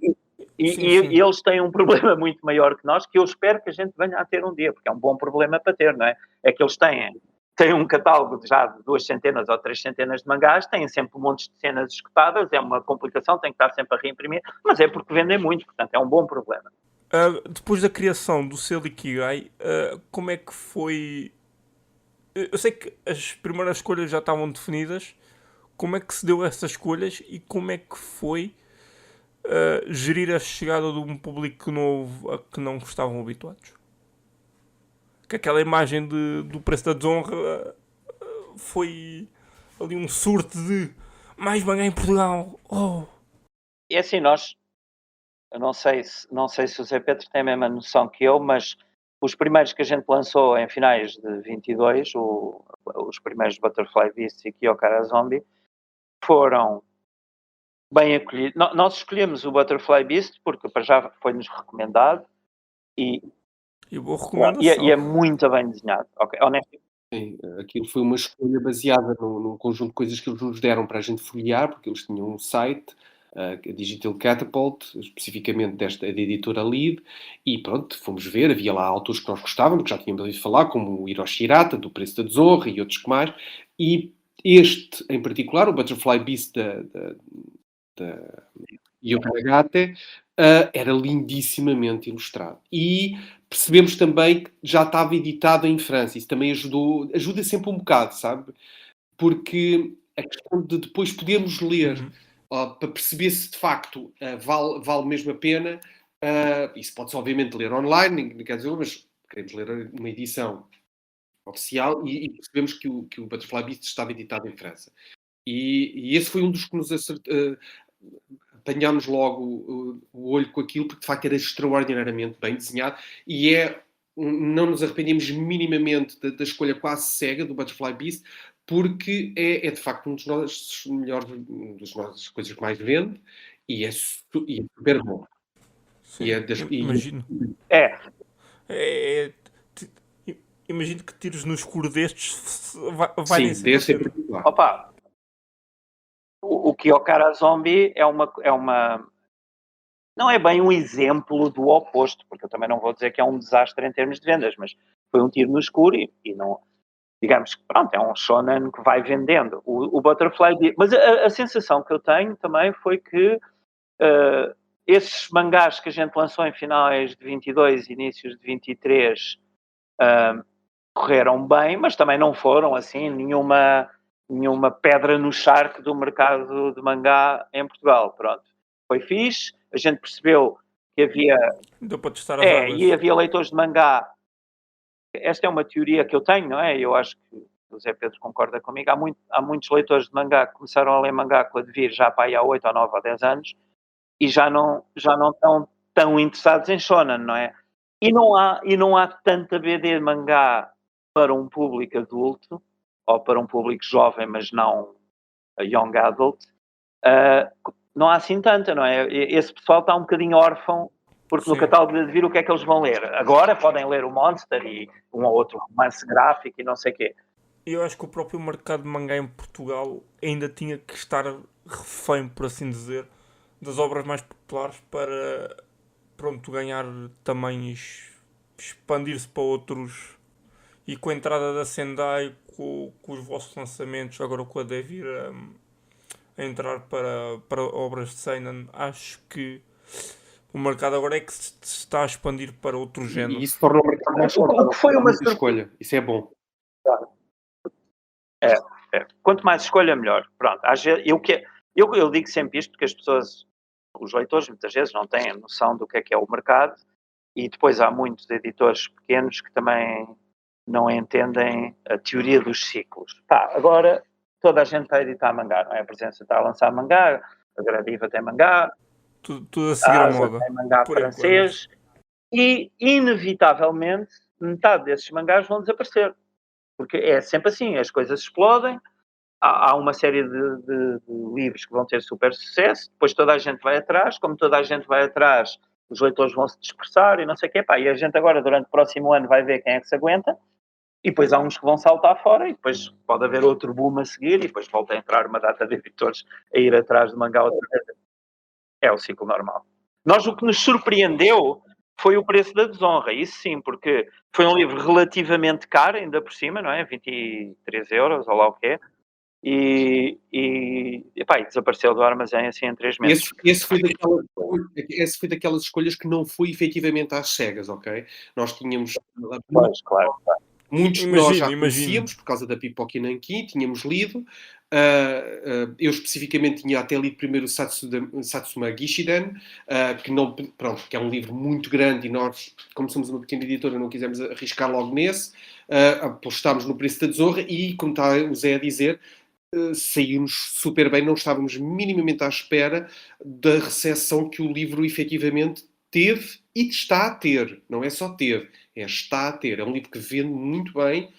eles têm um problema muito maior que nós, que eu espero que a gente venha a ter um dia, porque é um bom problema para ter, não é? É que eles têm um catálogo já de 2 centenas ou 3 centenas de mangás, têm sempre um monte de cenas esgotadas, é uma complicação, tem que estar sempre a reimprimir, mas é porque vendem muito, portanto é um bom problema. Depois da criação do selo Ikigai, como é que foi... Eu sei que as primeiras escolhas já estavam definidas, como é que se deu essas escolhas e como é que foi gerir a chegada de um público novo a que não estavam habituados? Que aquela imagem do Preço da Desonra foi ali um surto de mais mangá em Portugal. Oh. E assim, eu não sei se o Zé Pedro tem a mesma noção que eu, mas os primeiros que a gente lançou em finais de 22, os primeiros Butterfly Beast e Kyokara Zombie, foram bem acolhidos. Nós escolhemos o Butterfly Beast porque para já foi-nos recomendado e boa recomendação. E é muito bem desenhado. Okay, honestamente. Sim, aquilo foi uma escolha baseada num conjunto de coisas que eles nos deram para a gente folhear, porque eles tinham um site, a Digital Catapult, especificamente da editora Lead, e pronto, fomos ver, havia lá autores que nós gostávamos, que já tínhamos ouvido falar, como o Hiroshi Hirata, do Preço da Desonra, e outros que mais, e este, em particular, o Butterfly Beast da Yuka Nagate, era lindissimamente ilustrado. E percebemos também que já estava editado em França. Isso também ajuda sempre um bocado, sabe? Porque a questão de depois podermos ler para perceber se de facto vale mesmo a pena, isso pode-se obviamente ler online, não quer dizer, mas queremos ler uma edição oficial e percebemos que o Butterfly Beast estava editado em França. E esse foi um dos que nos apanhámos logo o olho com aquilo, porque de facto era extraordinariamente bem desenhado e não nos arrependemos minimamente da escolha quase cega do Butterfly Beast, porque é de facto um dos nossos melhores, das nossas coisas que mais vende e é super bom. Sim, imagino. Imagino que tiros no escuro destes vai sim, desse é particular. Opa, o Kyokara Zombie é uma... Não é bem um exemplo do oposto, porque eu também não vou dizer que é um desastre em termos de vendas, mas foi um tiro no escuro e não... Digamos que, pronto, é um shonen que vai vendendo. O Butterfly... Mas a sensação que eu tenho também foi que esses mangás que a gente lançou em finais de 22, inícios de 23, correram bem, mas também não foram assim nenhuma pedra no charco do mercado de mangá em Portugal. Pronto, foi fixe, a gente percebeu que havia... Deu para testar as águas. E havia leitores de mangá. Esta é uma teoria que eu tenho, não é? Eu acho que o Zé Pedro concorda comigo. Há muitos leitores de mangá que começaram a ler mangá com a Devir já para aí há 8 ou 9 ou 10 anos e já não estão tão interessados em shonen, não é? E não há tanta BD de mangá para um público adulto ou para um público jovem, mas não a young adult. Não há assim tanta, não é? Esse pessoal está um bocadinho órfão, porque Sim. no catálogo de Devir o que é que eles vão ler? Agora podem ler o Monster e um ou outro romance gráfico e não sei o quê. Eu acho que o próprio mercado de mangá em Portugal ainda tinha que estar refém, por assim dizer, das obras mais populares para, pronto, ganhar tamanhos, expandir-se para outros. E com a entrada da Sendai, com os vossos lançamentos, agora com a Devir a entrar para obras de Seinen, acho que o mercado agora é que se está a expandir para outros géneros. E isso torna o mercado mais O que foi uma escolha. Isso é bom. Quanto mais escolha, melhor. Pronto, eu digo sempre isto porque as pessoas, os leitores, muitas vezes não têm noção do que é o mercado e depois há muitos editores pequenos que também não entendem a teoria dos ciclos. Agora toda a gente está a editar mangá, não é? A Presença está a lançar mangá, a Gradiva tem mangá, Tudo a seguir a moda. tem mangá por francês e, inevitavelmente, metade desses mangás vão desaparecer. Porque é sempre assim, as coisas explodem, há uma série de livros que vão ter super sucesso, depois toda a gente vai atrás, como toda a gente vai atrás, os leitores vão se dispersar e não sei o quê, e a gente agora, durante o próximo ano, vai ver quem é que se aguenta, e depois há uns que vão saltar fora, e depois pode haver outro boom a seguir, e depois volta a entrar uma data de editores a ir atrás de mangá outra vez. É o ciclo normal. O que nos surpreendeu foi o preço da Desonra, isso sim, porque foi um livro relativamente caro, ainda por cima, não é? 23 euros, ou lá o que é, e desapareceu do armazém assim em 3 meses. Esse foi daquelas escolhas que não foi efetivamente às cegas, ok? Nós tínhamos... Pois, claro. Muitos de nós já conhecíamos por causa da Pipoca e Nanquim, tínhamos lido. Eu especificamente tinha até lido primeiro o Satsuma Gishiden, que é um livro muito grande e nós, como somos uma pequena editora, não quisemos arriscar logo nesse. Apostámos no Preço da Desonra e, como está o Zé a dizer, saímos super bem, não estávamos minimamente à espera da recepção que o livro efetivamente teve e está a ter. Não é só teve, está a ter. É um livro que vende muito bem,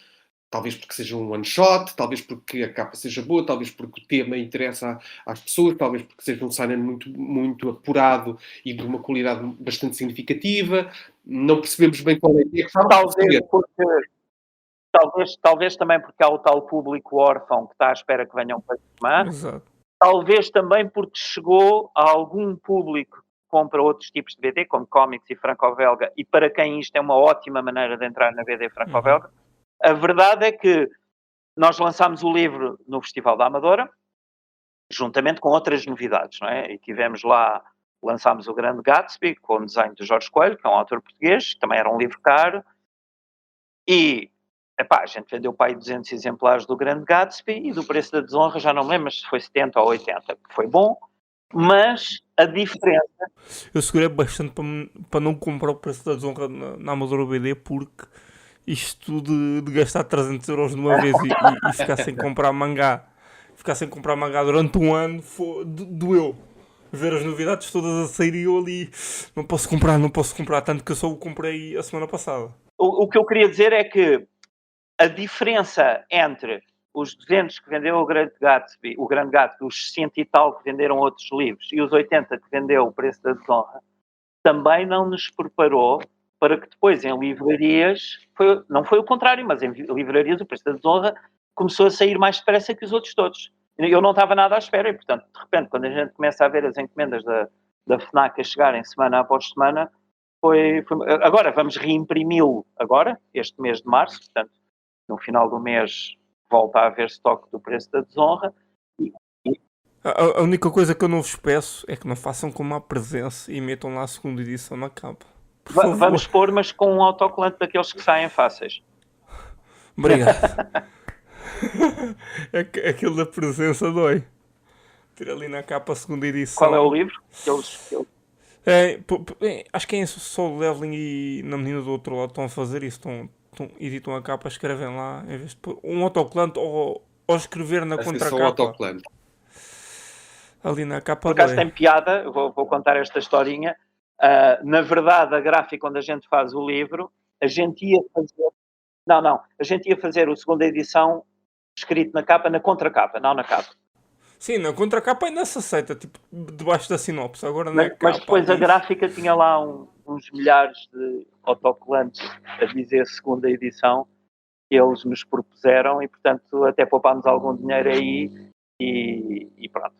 talvez porque seja um one shot, talvez porque a capa seja boa, talvez porque o tema interessa às pessoas, talvez porque seja um seinen muito, muito apurado e de uma qualidade bastante significativa. Não percebemos bem qual é a questão. Talvez também porque há o tal público órfão que está à espera que venham para tomar. Exato. Talvez também porque chegou a algum público que compra outros tipos de BD, como cómics e franco-belga, e para quem isto é uma ótima maneira de entrar na BD franco-belga. A verdade é que nós lançámos o livro no Festival da Amadora, juntamente com outras novidades, não é? E tivemos lá, lançámos o Grande Gatsby, com o desenho do Jorge Coelho, que é um autor português, que também era um livro caro, e a gente vendeu para aí 200 exemplares do Grande Gatsby e do Preço da Desonra, já não me lembro se foi 70 ou 80, que foi bom, mas a diferença... Eu segurei bastante para não comprar o Preço da Desonra na Amadora BD, porque isto de gastar 300 euros de uma vez e ficar sem comprar mangá, durante um ano, doeu. Ver as novidades todas a sair e eu ali, não posso comprar, tanto que eu só o comprei a semana passada. O que eu queria dizer é que a diferença entre os 200 que vendeu o Grande Gatsby, os 100 e tal que venderam outros livros e os 80 que vendeu o Preço da Desonra, também não nos preparou para que depois em livrarias, não foi o contrário, mas em livrarias o Preço da Desonra começou a sair mais depressa que os outros todos. Eu não estava nada à espera e, portanto, de repente, quando a gente começa a ver as encomendas da FNAC a chegarem semana após semana, foi... Agora, vamos reimprimi-lo agora, este mês de março, portanto, no final do mês volta a haver estoque do Preço da Desonra A única coisa que eu não vos peço é que não façam como a presença e metam lá a segunda edição na capa. Por favor. Vamos pôr, mas com um autocolante daqueles que saem fáceis. Obrigado. Aquilo da presença dói. Ter ali na capa a segunda edição. Qual é o livro? Acho que é só o Leveling e na menina do outro lado estão a fazer isso. Editam a capa, escrevem lá, em vez de pôr um autocolante ou escrever na contracapa. Autocolante. Ali na capa. Por acaso tem piada, vou contar esta historinha. Na verdade, a gráfica onde a gente faz o livro, a gente ia fazer. Não, a gente ia fazer a segunda edição escrito na capa, na contracapa, não na capa. Sim, na contracapa ainda se aceita, tipo, debaixo da sinopse. Agora na capa. Mas depois a gráfica tinha lá uns milhares de autocolantes a dizer segunda edição que eles nos propuseram e, portanto, até poupámos algum dinheiro aí e pronto.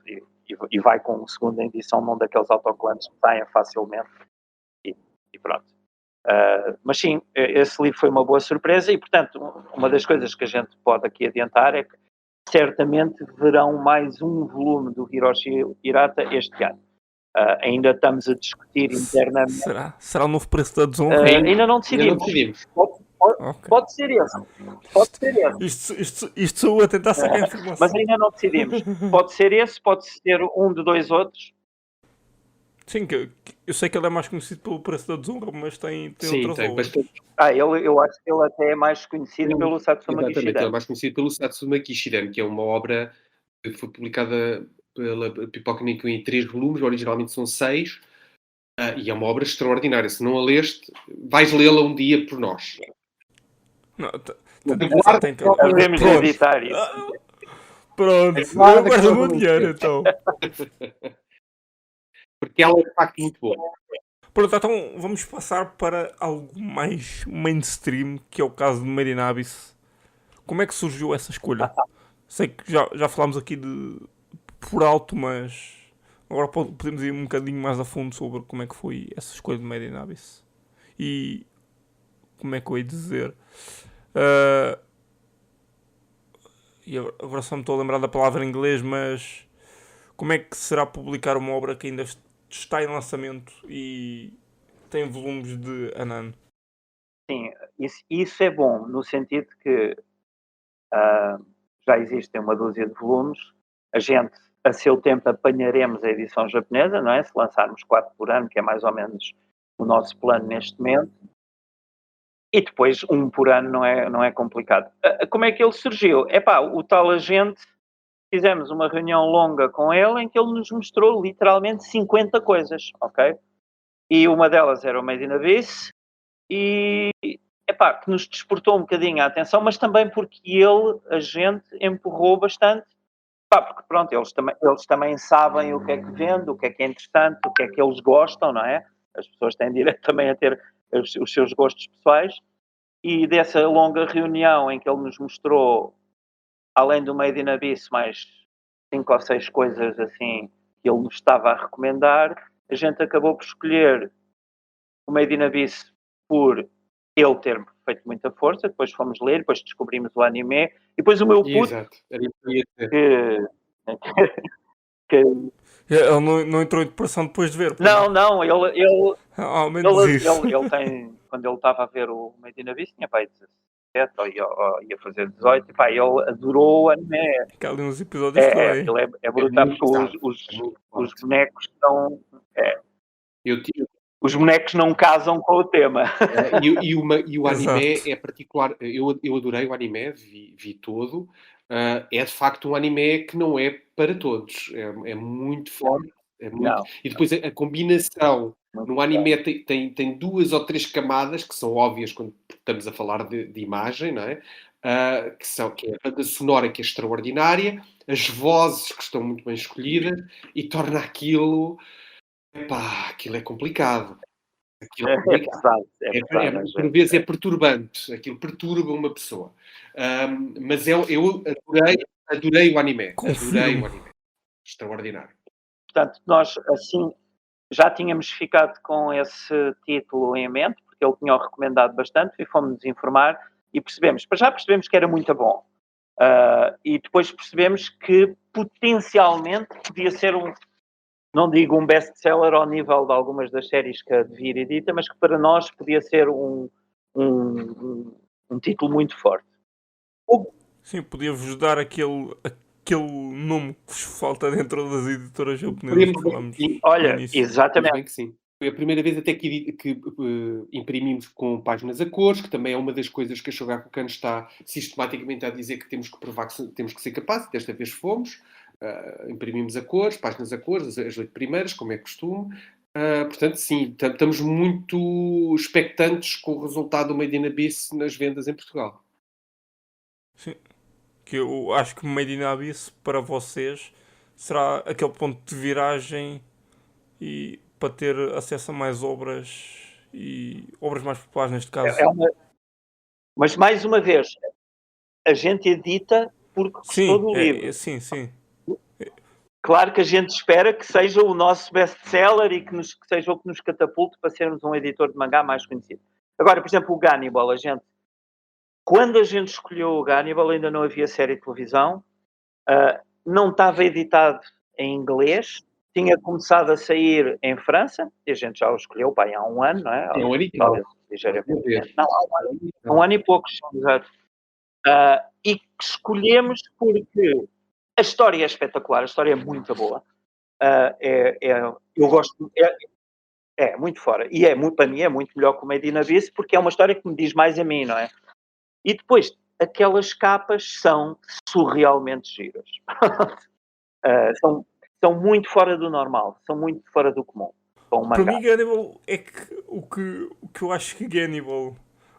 E vai com segunda edição num daqueles autocolantes que saem facilmente e pronto. Mas sim, esse livro foi uma boa surpresa e, portanto, uma das coisas que a gente pode aqui adiantar é que certamente verão mais um volume do Hiroshi Hirata este ano. Ainda estamos a discutir internamente. Será o novo preço da desonra? Ainda não decidimos. Pode ser esse. Isto sou eu a tentar sacar informação. Mas ainda não decidimos. Pode ser esse, pode ser um de dois outros. Sim, eu sei que ele é mais conhecido pelo preço da desonra, mas tem outras obras. Bastante. Eu acho que ele até é mais conhecido pelo Satsuma Exatamente, Kishiden. ele é mais conhecido pelo Satsuma Kishiden, que é uma obra que foi publicada pela Pipoca Nico em 3 volumes, originalmente são 6, e é uma obra extraordinária. Se não a leste, vais lê-la um dia por nós. Não, Devemos editar isso. Pronto, eu guardo o meu dinheiro então. Porque ela é de facto muito boa. Pronto, então vamos passar para algo mais mainstream, que é o caso de Made in Abyss. Como é que surgiu essa escolha? Sei que já falámos aqui por alto, mas agora podemos ir um bocadinho mais a fundo sobre como é que foi essa escolha de Made in Abyss. E como é que eu ia dizer? E agora só me estou a lembrar da palavra em inglês, mas como é que será publicar uma obra que ainda está em lançamento e tem volumes de Anan? Sim, isso é bom, no sentido que já existem uma dúzia de volumes. A gente, a seu tempo, apanharemos a edição japonesa, não é? Se lançarmos 4 por ano, que é mais ou menos o nosso plano neste momento. E depois, 1 por ano não é complicado. Como é que ele surgiu? O tal agente, fizemos uma reunião longa com ele em que ele nos mostrou literalmente 50 coisas, ok? E uma delas era o Made in Abyss e, que nos despertou um bocadinho a atenção, mas também porque ele, a gente, empurrou bastante, porque pronto, eles também sabem o que é que vende, o que é interessante, o que é que eles gostam, não é? As pessoas têm direito também a ter os seus gostos pessoais, e dessa longa reunião em que ele nos mostrou, além do Made in Abyss, mais 5 ou 6 coisas assim que ele nos estava a recomendar, a gente acabou por escolher o Made in Abyss por ele ter feito muita força, depois fomos ler, depois descobrimos o anime, e depois o meu puto, Ele não entrou em depressão depois de ver? Não, ele tem, quando ele estava a ver o Made in Abyss, tinha 17 ou ia fazer 18, ele adorou o anime. Que há ali uns episódios que é brutal, porque os bonecos são... Os bonecos não casam com o tema. E o anime é particular. Eu adorei o anime, vi todo. É de facto um anime que não é para todos. É muito forte. E depois a combinação no anime tem 2 ou 3 camadas que são óbvias quando estamos a falar de imagem, não é? Que é a banda sonora, que é extraordinária, as vozes que estão muito bem escolhidas e torna aquilo é complicado. Aquilo é complicado. Por vezes é perturbante. Aquilo perturba uma pessoa. Mas eu adorei o anime. Adorei o anime. Extraordinário. Portanto, nós assim já tínhamos ficado com esse título em mente, porque ele tinha recomendado bastante, e fomos-nos informar e percebemos que era muito bom. E depois percebemos que potencialmente podia ser não digo um best-seller ao nível de algumas das séries que a Devir edita, mas que para nós podia ser um título muito forte. Sim, podia-vos dar aquele nome que vos falta dentro das editoras japonesas que Podemos falámos sim, no Olha, início. Ainda exatamente. bem que sim. Foi a primeira vez até que imprimimos com páginas a cores, que também é uma das coisas que a Shogakukan está sistematicamente a dizer que temos que provar que temos que ser capazes, e desta vez fomos. Imprimimos a cores, páginas a cores, as 8 primeiras, como é costume. Portanto, sim, estamos muito expectantes com o resultado do Made in Abyss nas vendas em Portugal. Sim. Que eu acho que Made in Abyss para vocês será aquele ponto de viragem e para ter acesso a mais obras e obras mais populares neste caso. Mas mais uma vez, a gente edita porque gostou Sim, do livro. sim, sim. Claro que a gente espera que seja o nosso best-seller e que seja o que nos catapulte para sermos um editor de mangá mais conhecido. Agora, por exemplo, o Gannibal, quando a gente escolheu o Gannibal, ainda não havia série de televisão, não estava editado em inglês, tinha começado a sair em França, e a gente já o escolheu, pá, há um ano, não é? É um ano e tal. Talvez ligeiramente. Ver. Não, há um ano e poucos, exato. E que escolhemos porque a história é espetacular, a história é muito boa. Eu gosto, é muito fora. E para mim é muito melhor que o Made in Abyss porque é uma história que me diz mais a mim, não é? E depois, aquelas capas são surrealmente giras. São muito fora do normal, são muito fora do comum. Com um Para mangá. mim, Gannibal é que o que eu acho que Gannibal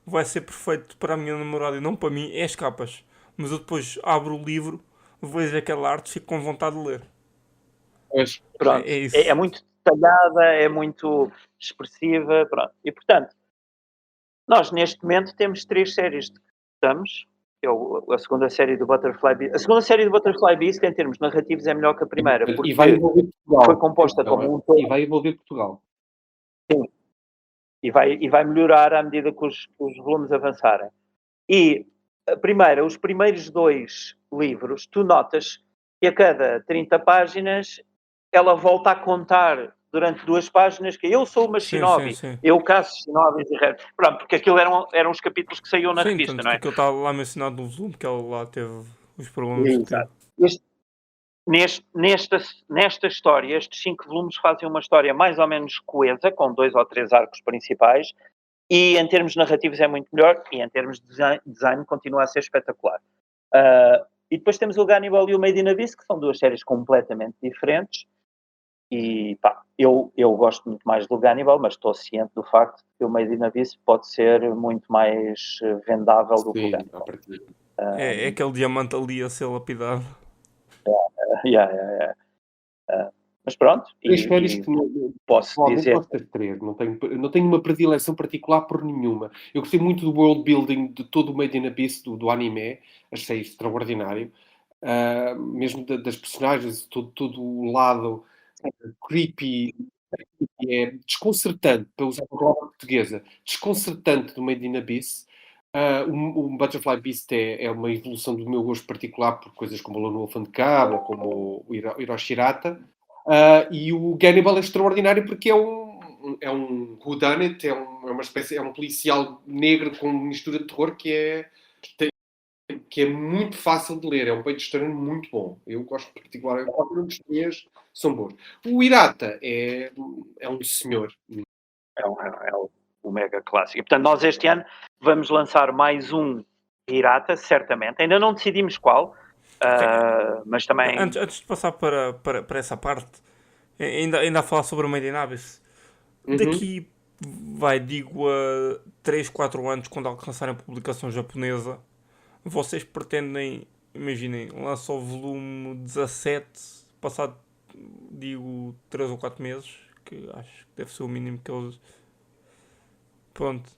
vai ser perfeito para a minha namorada e não para mim é as capas. Mas eu depois abro o livro, vejo aquela arte e fico com vontade de ler. Pois. Pronto. É isso. É muito detalhada, é muito expressiva, pronto. E portanto, nós neste momento temos 3 séries de que estamos. A segunda série do Butterfly Beast. A segunda série do Butterfly Beast, em termos narrativos, é melhor que a primeira, E porque vai envolver Portugal. foi composta como um todo. E vai envolver Portugal. E vai melhorar à medida que os volumes avançarem. E a primeira, os primeiros 2 livros, tu notas que a cada 30 páginas ela volta a contar durante 2 páginas que eu sou uma shinobi, Sim. eu caço shinobis e pronto, porque aquilo eram os capítulos que saíam na Sim, revista, tanto não que é? aquilo está lá mencionado no volume que ela lá teve os problemas que teve. Exato. Nesta história, estes 5 volumes fazem uma história mais ou menos coesa, com 2 ou 3 arcos principais, e em termos narrativos é muito melhor, e em termos de design continua a ser espetacular. E depois temos o Gannibal e o Made in Abyss, que são 2 séries completamente diferentes, e pá, eu gosto muito mais do Gannibal, mas estou ciente do facto que o Made in Abyss pode ser muito mais vendável do que o Sim, Gannibal. a partir. É aquele diamante ali a ser lapidado. Mas pronto, Três séries e que posso provavelmente dizer, gosto das 3. Não tenho uma predileção particular por nenhuma. Eu gostei muito do world building de todo o Made in Abyss do anime. Achei extraordinário. Mesmo das personagens, todo o lado creepy, é desconcertante, para usar a palavra portuguesa, desconcertante do Made in Abyss. O Butterfly Beast é uma evolução do meu gosto particular por coisas como o Lone Wolf and Cub ou como o Hiroshirata. E o Gannibal é extraordinário porque é um whodunit, é uma espécie, é um policial negro com mistura de terror que é muito fácil de ler. É um peito de história muito bom. Eu gosto particularmente. Qualquer um dos três são bons. O Hirata é um senhor. é o mega clássico. E, portanto, nós este ano vamos lançar mais um Hirata, certamente. Ainda não decidimos qual, mas também... Antes de passar para essa parte, ainda a falar sobre o Made in Abyss. Uhum. Daqui, digo a 3, 4 anos, quando alcançarem a publicação japonesa, vocês pretendem, imaginem, lança o volume 17, passado, digo, 3 ou 4 meses, que acho que deve ser o mínimo que eles... Pronto.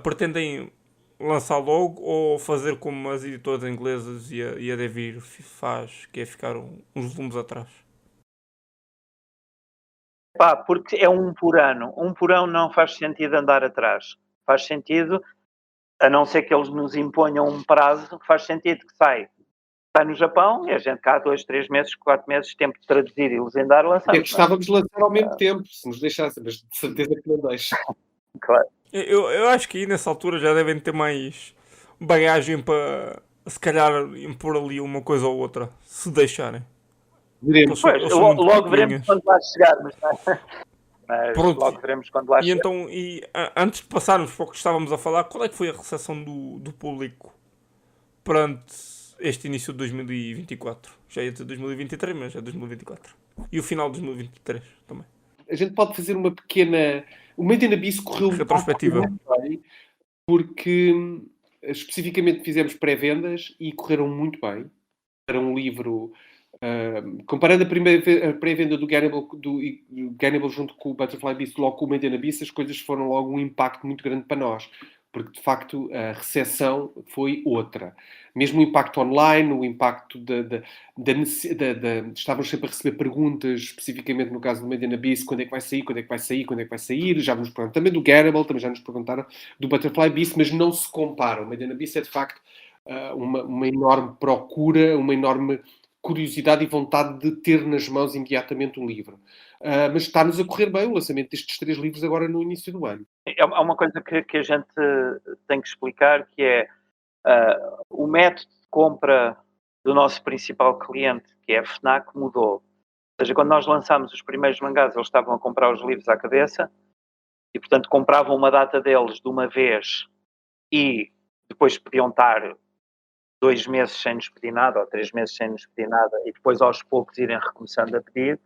Pretendem lançar logo ou fazer como as editoras inglesas e a Devir faz, que é ficar uns volumes atrás? Pá, porque é um por ano. Um por ano não faz sentido andar atrás. Faz sentido A não ser que eles nos imponham um prazo, faz sentido que sai no Japão e a gente cá 2, 3 meses, 4 meses, tempo de traduzir e legendar, Até lançamos. gostávamos de lançar ao mesmo tempo, se nos deixassem, mas de certeza que não deixa. Claro. Eu acho que aí nessa altura já devem ter mais bagagem para se calhar impor ali uma coisa ou outra, se deixarem. Veremos. Pois, Eles são muito logo veremos picuinhas. quando lá chegar, mas Pronto. logo veremos quando lá E chegar. então, antes de passarmos para o que estávamos a falar, qual é que foi a recepção do público perante este início de 2024? Já ia ter 2023, mas é 2024. E o final de 2023 também. A gente pode fazer uma pequena... O Made in Abyss correu Retrospectiva. muito bem, porque especificamente fizemos pré-vendas e correram muito bem. Era um livro... comparando a pré-venda do Gannibal junto com o Butterfly Beast, logo com o Made in Abyss, as coisas foram logo um impacto muito grande para nós. Porque, de facto, a recepção foi outra. Mesmo o impacto online, o impacto estávamos sempre a receber perguntas, especificamente no caso do Made in Abyss, quando é que vai sair, quando é que vai sair, quando é que vai sair. Já nos perguntaram também do Gannibal, também já nos perguntaram do Butterfly Beast, mas não se compara. O Made in Abyss é, de facto, uma enorme procura, uma enorme curiosidade e vontade de ter nas mãos imediatamente um livro. Mas está-nos a correr bem o lançamento destes 3 livros agora no início do ano. Há uma coisa que a gente tem que explicar, que é o método de compra do nosso principal cliente, que é a FNAC, mudou. Ou seja, quando nós lançámos os primeiros mangás, eles estavam a comprar os livros à cabeça e, portanto, compravam uma data deles de uma vez e depois podiam estar 2 meses sem nos pedir nada ou 3 meses sem nos pedir nada e depois aos poucos irem recomeçando a pedir.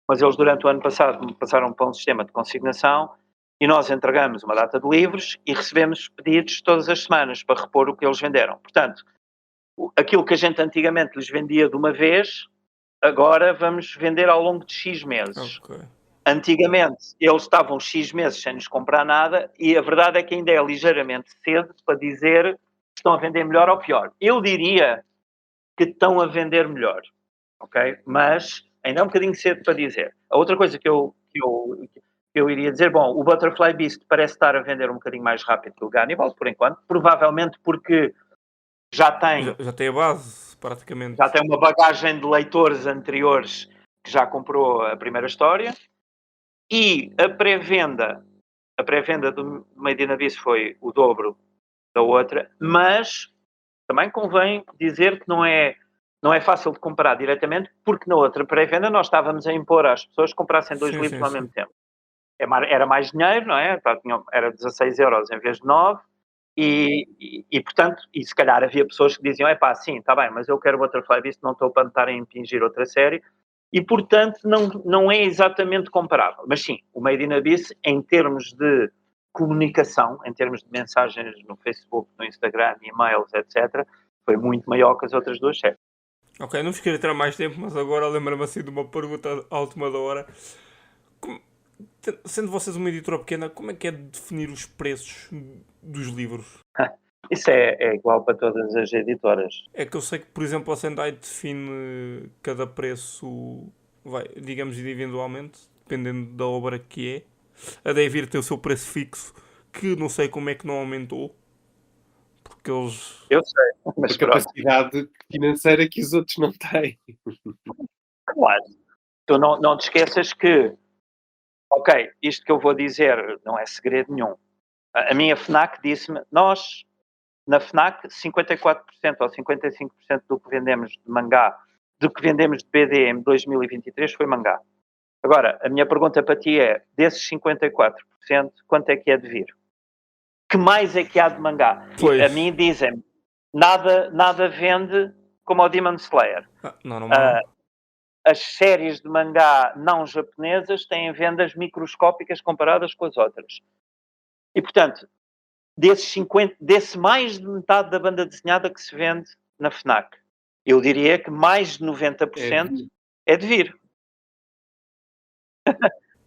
Mas eles durante o ano passado passaram para um sistema de consignação e nós entregamos uma data de livros e recebemos pedidos todas as semanas para repor o que eles venderam. Portanto, aquilo que a gente antigamente lhes vendia de uma vez, agora vamos vender ao longo de X meses. Okay. Antigamente, eles estavam X meses sem nos comprar nada e a verdade é que ainda é ligeiramente cedo para dizer que estão a vender melhor ou pior. Eu diria que estão a vender melhor, ok? Mas ainda é um bocadinho cedo para dizer. A outra coisa que eu iria dizer, bom, o Butterfly Beast parece estar a vender um bocadinho mais rápido que o Gannibal, por enquanto, provavelmente porque já tem a base, praticamente. Já tem uma bagagem de leitores anteriores que já comprou a primeira história. E a pré-venda do Made in Abyss foi o dobro da outra, mas também convém dizer que não é fácil de comprar diretamente, porque na outra pré-venda nós estávamos a impor às pessoas que comprassem 2 livros ao mesmo tempo. Era mais dinheiro, não é? Era 16 euros em vez de 9, e portanto, se calhar havia pessoas que diziam, sim, está bem, mas eu quero o Butterfly Beast, não estou para estar a impingir outra série, e portanto não é exatamente comparável. Mas sim, o Made in Abyss, em termos de comunicação, em termos de mensagens no Facebook, no Instagram, e-mails, etc., foi muito maior que as outras 2 séries. Ok, não vos queria ter mais tempo, mas agora lembro-me assim de uma pergunta à última da hora. Sendo vocês uma editora pequena, como é que é definir os preços dos livros? Isso é igual para todas as editoras. É que eu sei que, por exemplo, a Sendai define cada preço, digamos, individualmente, dependendo da obra que é. A Devir tem o seu preço fixo, que não sei como é que não aumentou. Porque eles... Eu sei, mas a capacidade financeira que os outros não têm. Claro. Tu não te esqueças que, ok, isto que eu vou dizer não é segredo nenhum. A minha FNAC disse-me, nós, na FNAC, 54% ou 55% do que vendemos de mangá, do que vendemos de BD em 2023 foi mangá. Agora, a minha pergunta para ti é, desses 54%, quanto é que é de vir? Que mais é que há de mangá? Pois. A mim dizem-me, nada vende como o Demon Slayer. Não. As séries de mangá não japonesas têm vendas microscópicas comparadas com as outras. E, portanto, desse mais de metade da banda desenhada que se vende na FNAC, eu diria que mais de 90% é de vir.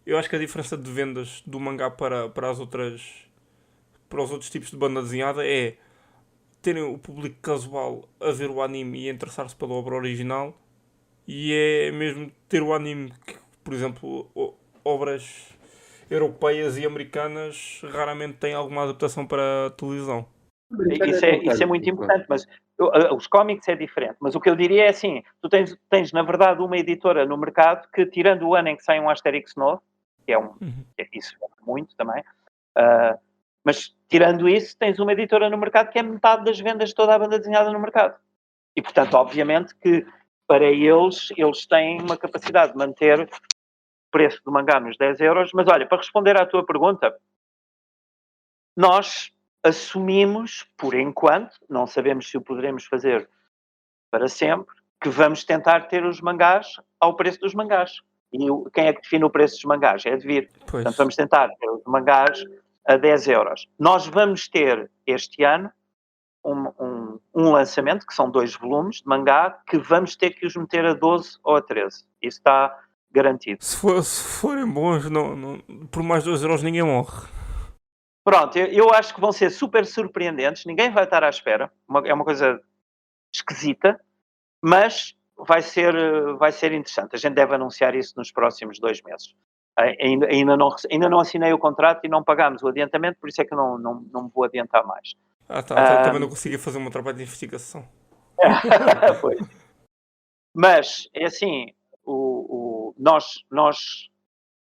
Eu acho que a diferença de vendas do mangá para os outros tipos de banda desenhada é terem o público casual a ver o anime e a interessar-se pela obra original, e é mesmo ter o anime que, por exemplo, obras europeias e americanas raramente têm alguma adaptação para a televisão. Isso é muito importante, mas os cómics é diferente. Mas o que eu diria é assim, tu tens na verdade uma editora no mercado que, tirando o ano em que sai um Asterix novo, que é isso é muito também, mas tirando isso, tens uma editora no mercado que é metade das vendas de toda a banda desenhada no mercado. E, portanto, obviamente que para eles têm uma capacidade de manter o preço do mangá nos 10 euros. Mas olha, para responder à tua pergunta, nós assumimos, por enquanto, não sabemos se o poderemos fazer para sempre, que vamos tentar ter os mangás ao preço dos mangás. E quem é que define o preço dos mangás? É a Devir. Pois. Portanto, vamos tentar ter os mangás a 10 euros. Nós vamos ter este ano um lançamento, que são 2 volumes de mangá, que vamos ter que os meter a 12 ou a 13. Isso está garantido. Se forem bons, por mais 2 euros ninguém morre. Pronto, eu acho que vão ser super surpreendentes. Ninguém vai estar à espera. É uma coisa esquisita, mas vai ser interessante. A gente deve anunciar isso nos próximos 2 meses. Ainda não assinei o contrato e não pagámos o adiantamento, por isso é que não me vou adiantar mais. Também não consegui fazer o meu trabalho de investigação. Foi. Mas, é assim, nós,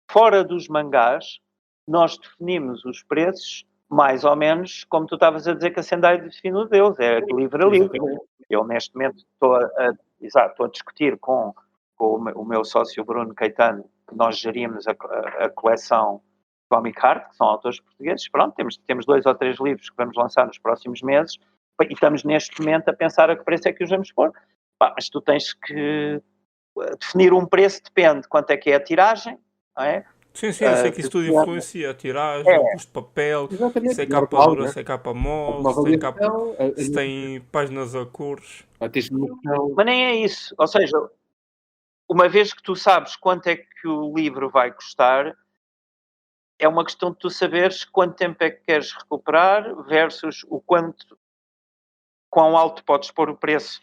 fora dos mangás, nós definimos os preços mais ou menos como tu estavas a dizer que a Sendai define o Deus, é livre a livre. Eu, neste momento, estou a discutir com o meu sócio Bruno Caetano, que nós gerimos a coleção Comic Art, que são autores portugueses. Pronto, temos 2 ou 3 livros que vamos lançar nos próximos meses e estamos neste momento a pensar a que preço é que os vamos pôr. Mas tu tens que definir um preço, depende quanto é que é a tiragem, não é? Sim, eu sei que isso tudo influencia a tiragem, o custo de papel, se é capa dura, se é capa mole, se tem páginas a cores. Mas nem é isso. Ou seja, uma vez que tu sabes quanto é que o livro vai custar, é uma questão de tu saberes quanto tempo é que queres recuperar versus quão alto podes pôr o preço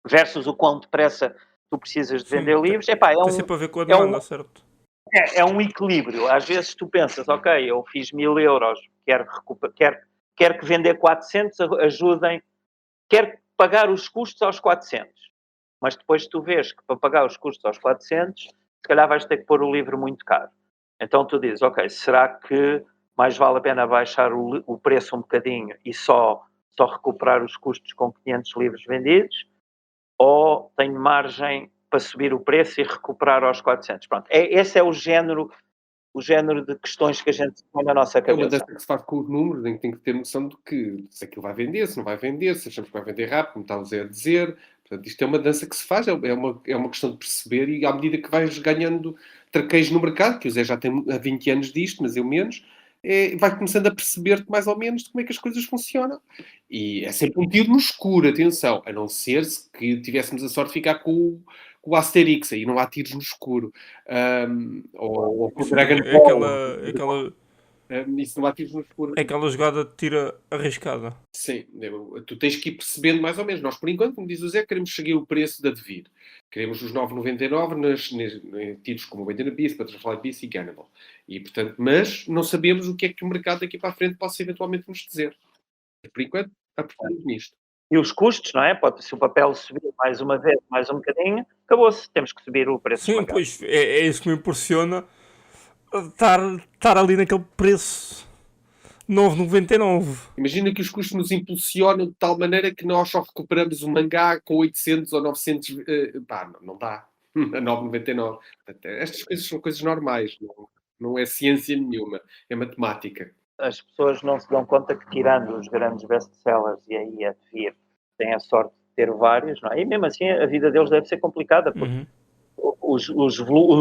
versus o quão depressa tu precisas de vender livros. Tem sempre a ver com a demanda, certo? É um equilíbrio. Às vezes tu pensas, ok, eu fiz 1000 euros, quero que vender 400, ajudem, quero pagar os custos aos 400. Mas depois tu vês que para pagar os custos aos 400, se calhar vais ter que pôr o livro muito caro. Então tu dizes, ok, será que mais vale a pena baixar o preço um bocadinho e só recuperar os custos com 500 livros vendidos? Ou tenho margem para subir o preço e recuperar aos 400? Pronto, esse é o género de questões que a gente põe na nossa cabeça. É uma dança que se faz com os números, em que tem que ter noção de que se aquilo vai vender, se não vai vender, se achamos que vai vender rápido, como está o Zé a dizer. Portanto, isto é uma dança que se faz, é uma questão de perceber, e à medida que vais ganhando traqueios no mercado, que o Zé já tem há 20 anos disto, mas eu menos, vai começando a perceber-te mais ou menos de como é que as coisas funcionam. E é sempre um tiro no escuro, atenção, a não ser se que tivéssemos a sorte de ficar com o Asterix, aí não há tiros no escuro. Ou com o Dragon Ball. Isso não há tiros no escuro. É aquela jogada de tira arriscada. Sim, tu tens que ir percebendo mais ou menos. Nós, por enquanto, como diz o Zé, queremos seguir o preço da Devir. Queremos os 9,99 tiros como o Wade Beast, Butterfly Beast e Cannibal. E, portanto, mas não sabemos o que é que o mercado daqui para a frente possa eventualmente nos dizer. Por enquanto, apostamos nisto. E os custos, não é? Se o papel subir mais uma vez, mais um bocadinho, acabou-se. Temos que subir o preço. Sim, pois, é isso que me impressiona. Estar ali naquele preço 9,99. Imagina que os custos nos impulsionam de tal maneira que nós só recuperamos o mangá com 800 ou 900... não dá. A 9,99. Estas coisas são coisas normais. Não é ciência nenhuma. É matemática. As pessoas não se dão conta que, tirando os grandes best-sellers, e aí a Devir tem a sorte de ter vários, não é? E mesmo assim a vida deles deve ser complicada, porque o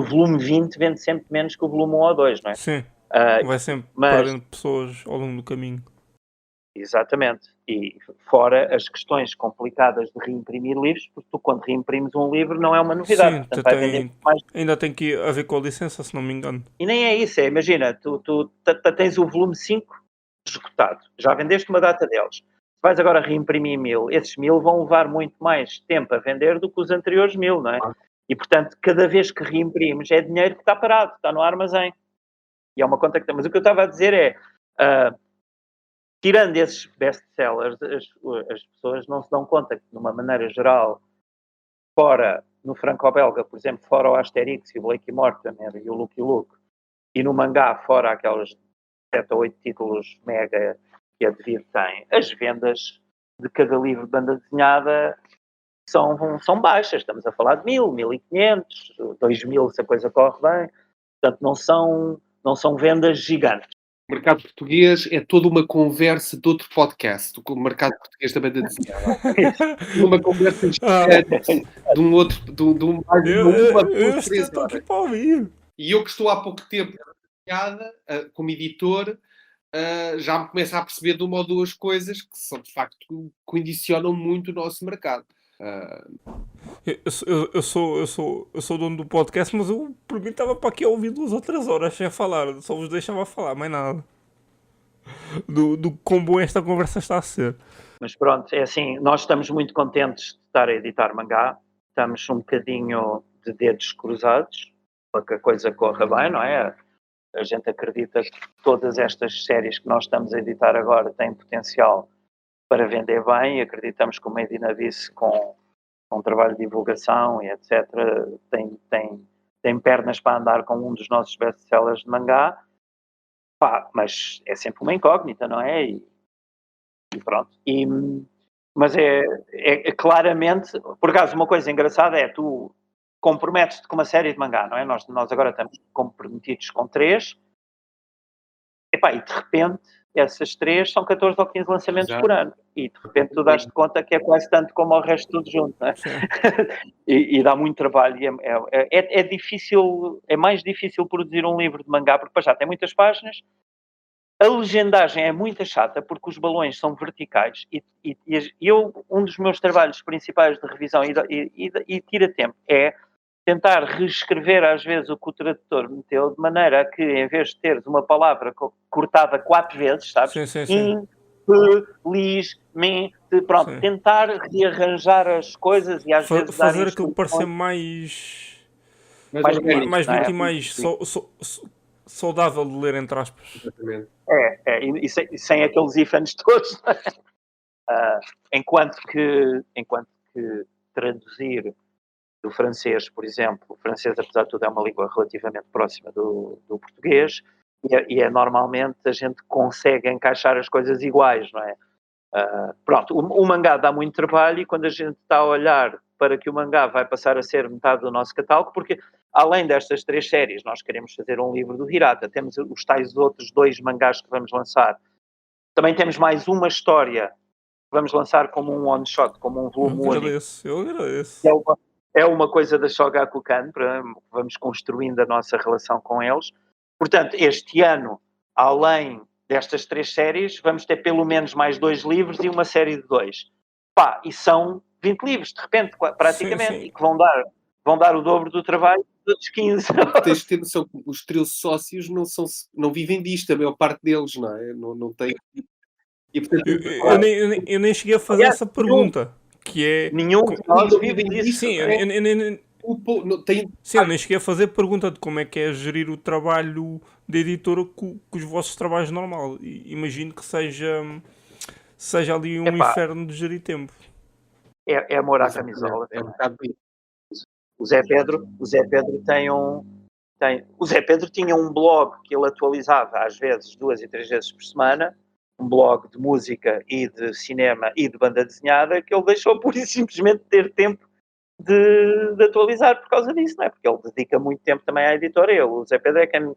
volume 20 vende sempre menos que o volume 1 ou 2, não é? Sim, vai sempre perdendo pessoas ao longo do caminho. Exatamente. E fora as questões complicadas de reimprimir livros, porque tu, quando reimprimes um livro, não é uma novidade. Sim, portanto, vai vender mais. Ainda tem que haver com a licença, se não me engano. E nem é isso, imagina, tu tens o volume 5 esgotado, já vendeste uma data deles, vais agora reimprimir 1000, esses 1000 vão levar muito mais tempo a vender do que os anteriores 1000, não é? E, portanto, cada vez que reimprimes é dinheiro que está parado, está no armazém. E é uma conta que tem. Mas o que eu estava a dizer é, tirando esses best-sellers, as pessoas não se dão conta que, de uma maneira geral, fora no franco-belga, por exemplo, fora o Asterix e o Blake e Mortimer e o Lucky Luke, e no mangá, fora aqueles 7 ou 8 títulos mega que a Devir tem, as vendas de cada livro de banda desenhada são baixas. Estamos a falar de 1000, 1500, 2000 se a coisa corre bem. Portanto, não são vendas gigantes. O mercado português é toda uma conversa de outro podcast. O mercado português da banda desenhada. Uma conversa gigante de um outro, de mais uma, duas, três estou aqui horas. para ouvir. E eu que estou há pouco tempo como editor, já me começo a perceber de uma ou duas coisas que são, de facto, condicionam muito o nosso mercado. Eu sou dono do podcast, mas eu, por mim, estava para aqui a ouvir 2 ou 3 horas sem falar. Só vos deixava falar, mais nada. Do quão bom esta conversa está a ser. Mas pronto, é assim, nós estamos muito contentes de estar a editar mangá. Estamos um bocadinho de dedos cruzados para que a coisa corra bem, não é? A gente acredita que todas estas séries que nós estamos a editar agora têm potencial para vender bem, e acreditamos que o Made in Abyss, com um trabalho de divulgação e etc., tem pernas para andar com um dos nossos best-sellers de mangá. Pá, mas é sempre uma incógnita, não é? E pronto. Mas é claramente, por acaso, uma coisa engraçada é tu comprometes-te com uma série de mangá, não é? Nós agora estamos comprometidos com 3, epá, e de repente essas 3 são 14 ou 15 lançamentos por ano, e de repente tu dás-te conta que é quase tanto como o resto tudo junto, não é? e dá muito trabalho, e é difícil, é mais difícil produzir um livro de mangá, porque já tem muitas páginas. A legendagem é muito chata porque os balões são verticais, e um dos meus trabalhos principais de revisão e tira tempo é tentar reescrever às vezes o que o tradutor meteu, de maneira a que, em vez de teres uma palavra cortada 4 vezes, sabes? Sim. Pronto, Sim. tentar rearranjar as coisas e às vezes fazer aquilo parecer mais bonito, e mais saudável de ler, entre aspas. Exatamente. E sem aqueles ífanes todos. Enquanto que traduzir do francês, por exemplo, o francês, apesar de tudo, é uma língua relativamente próxima do português, e normalmente a gente consegue encaixar as coisas iguais, não é? Pronto, o mangá dá muito trabalho, e quando a gente está a olhar para que o mangá vai passar a ser metade do nosso catálogo, porque além destas 3 séries, nós queremos fazer um livro do Hirata, temos os tais outros 2 mangás que vamos lançar, também temos mais uma história que vamos lançar como um one-shot, como um volume único. Eu agradeço. É uma coisa da Shogakukan, vamos construindo a nossa relação com eles. Portanto, este ano, além destas 3 séries, vamos ter pelo menos mais 2 livros e uma série de 2. Pá, e são 20 livros, de repente, praticamente, Sim. e que vão dar o dobro do trabalho dos 15. Tens de ter noção que os 13 sócios não vivem disto, a maior parte deles, não é? Não tem... E, portanto, eu nem cheguei a fazer essa pergunta, que é... Nenhum de nós vive disso. Sim, eu nem cheguei a fazer pergunta de como é que é gerir o trabalho de editora com os vossos trabalhos normal. Imagino que seja ali um inferno de gerir tempo. É amor à camisola. É um bocado isso. O Zé Pedro o Zé Pedro tinha um blog que ele atualizava às vezes 2 e 3 vezes por semana, um blog de música e de cinema e de banda desenhada, que ele deixou pura e simplesmente de ter tempo de atualizar por causa disso, não é? Porque ele dedica muito tempo também à editora. O Zé Pedro é quem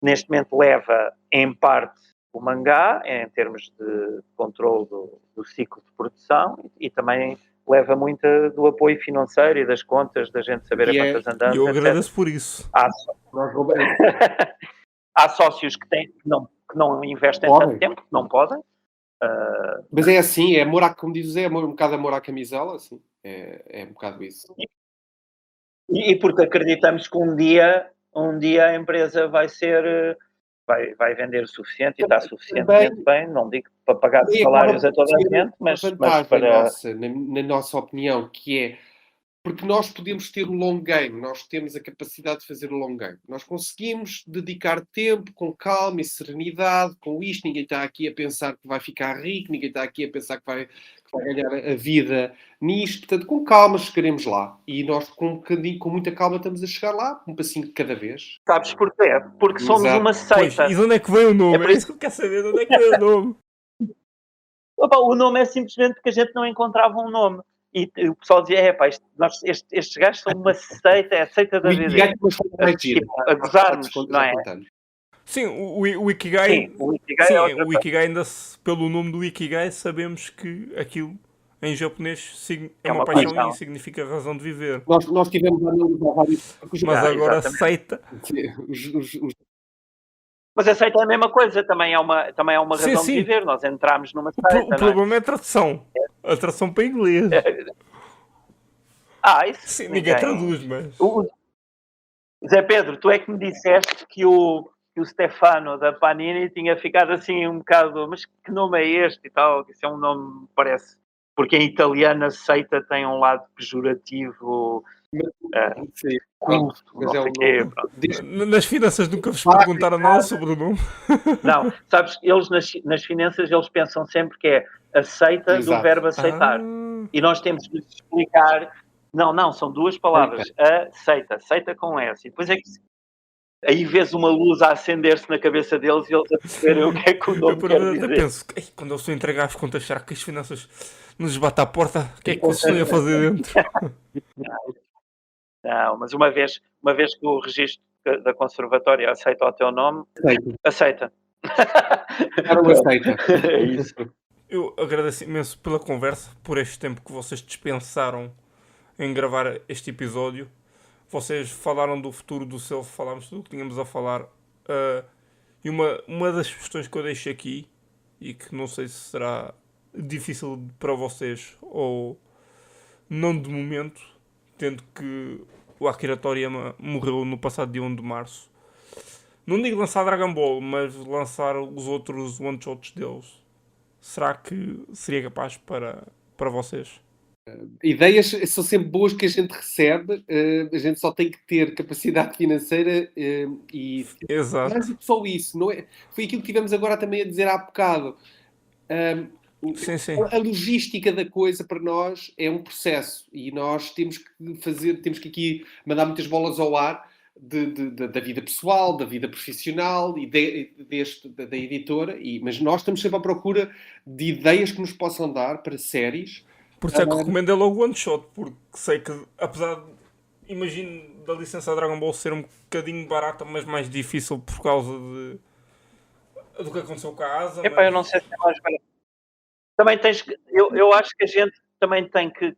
neste momento leva em parte o mangá, em termos de controle do ciclo de produção, e também leva muito do apoio financeiro e das contas, da gente saber a quantas andanças. E eu agradeço por isso. Há sócios que não investem tanto tempo, que não podem. Mas é assim, é amor, como diz o Zé, um bocado amor à camisola, assim. É um bocado isso. E porque acreditamos que um dia a empresa vai vender o suficiente, e está suficientemente bem, não digo para pagar salários a toda a gente, mas para... Na nossa opinião, que é porque nós podemos ter o long game, nós temos a capacidade de fazer o long game. Nós conseguimos dedicar tempo com calma e serenidade, com isto. Ninguém está aqui a pensar que vai ficar rico, ninguém está aqui a pensar que vai ganhar a vida nisto. Portanto, com calma chegaremos lá. E nós, com muita calma, estamos a chegar lá, um passinho de cada vez. Sabes porquê? Porque somos Exato. uma Pois, seita. e de onde é que veio o nome? É por É isso que eu quero saber, de onde é que veio o nome? Opa, o nome é simplesmente porque a gente não encontrava um nome. E o pessoal dizia, estes gajos são uma seita, é a seita da O vida. Ikigai tem uma história mais gira. Tipo, a gozarmos, não é? Sim, o Ikigai. Sim, o Ikigai Sim, é outra o Ikigai ainda pelo nome do Ikigai sabemos que aquilo em japonês é uma paixão paixão. e significa razão de viver. Nós tivemos a analisar vários... Mas agora exatamente. seita. Mas a seita é a mesma coisa, também é uma Sim, razão sim. de viver. Nós entramos numa seita. O problema é a tradução. A tradução para inglês. Isso Sim, ninguém traduz, mas. Zé Pedro, tu é que me disseste que o Stefano da Panini tinha ficado assim um bocado, mas que nome é este e tal? Isso é um nome, parece, porque em italiano a seita tem um lado pejorativo, Sim, culto, mas não é sei um quê, nome. pronto. Nas finanças nunca vos perguntaram nada sobre o nome. Não, sabes, eles nas finanças eles pensam sempre que é a seita do Exato. verbo aceitar. E nós temos de explicar. Não, são duas palavras. A seita com S. E depois é que aí vês uma luz a acender-se na cabeça deles e eles a perceberem o que é que o nome quer Eu dizer. penso, quando eu estou a entregar as contas, será que as finanças nos bate à porta? O que é que vocês estão a fazer dentro? Não, mas uma vez que o registro da conservatória aceita o teu nome, aceita. Era uma seita. É isso. Eu agradeço imenso pela conversa, por este tempo que vocês dispensaram em gravar este episódio. Vocês falaram do futuro do self, falámos tudo o que tínhamos a falar. E uma das questões que eu deixo aqui, e que não sei se será difícil para vocês ou não de momento, tendo que o Akira Toriyama morreu no passado dia 1 de março. Não digo lançar Dragon Ball, mas lançar os outros one-shots deles. Será que seria capaz para vocês? Ideias são sempre boas que a gente recebe, a gente só tem que ter capacidade financeira e Exato. mas só isso, não é? Foi aquilo que tivemos agora também a dizer há bocado. Sim. A logística da coisa para nós é um processo e nós temos que aqui mandar muitas bolas ao ar da vida pessoal, da vida profissional e da editora, mas nós estamos sempre à procura de ideias que nos possam dar para séries. Por isso é que recomendo é logo One Shot, porque sei que, apesar de, imagino, da licença Dragon Ball ser um bocadinho barata, mas mais difícil por causa do que aconteceu com a Asa. Eu não sei se é mais barato. Também eu acho que a gente também tem que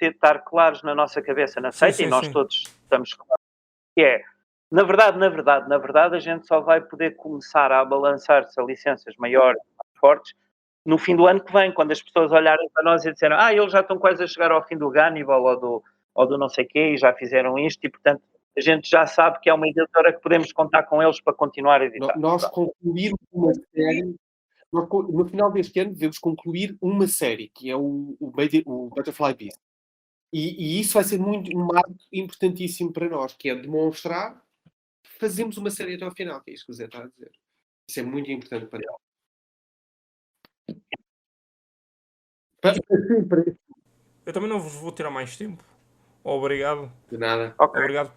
estar claros na nossa cabeça na seita, e nós todos estamos claros, que é, na verdade, a gente só vai poder começar a balançar-se a licenças maiores, mais fortes, no fim do ano que vem, quando as pessoas olharem para nós e disseram eles já estão quase a chegar ao fim do Gannibal ou do não sei quê, e já fizeram isto, e portanto a gente já sabe que é uma editora que podemos contar com eles para continuar a editar. Nós concluirmos uma série, no final deste ano devemos concluir uma série, que é o Butterfly Beast. E isso vai ser um marco importantíssimo para nós, que é demonstrar que fazemos uma série até ao final, que é isso que o Zé está a dizer. Isso é muito importante para ele. Eu também não vos vou tirar mais tempo. Obrigado. De nada. Okay. Obrigado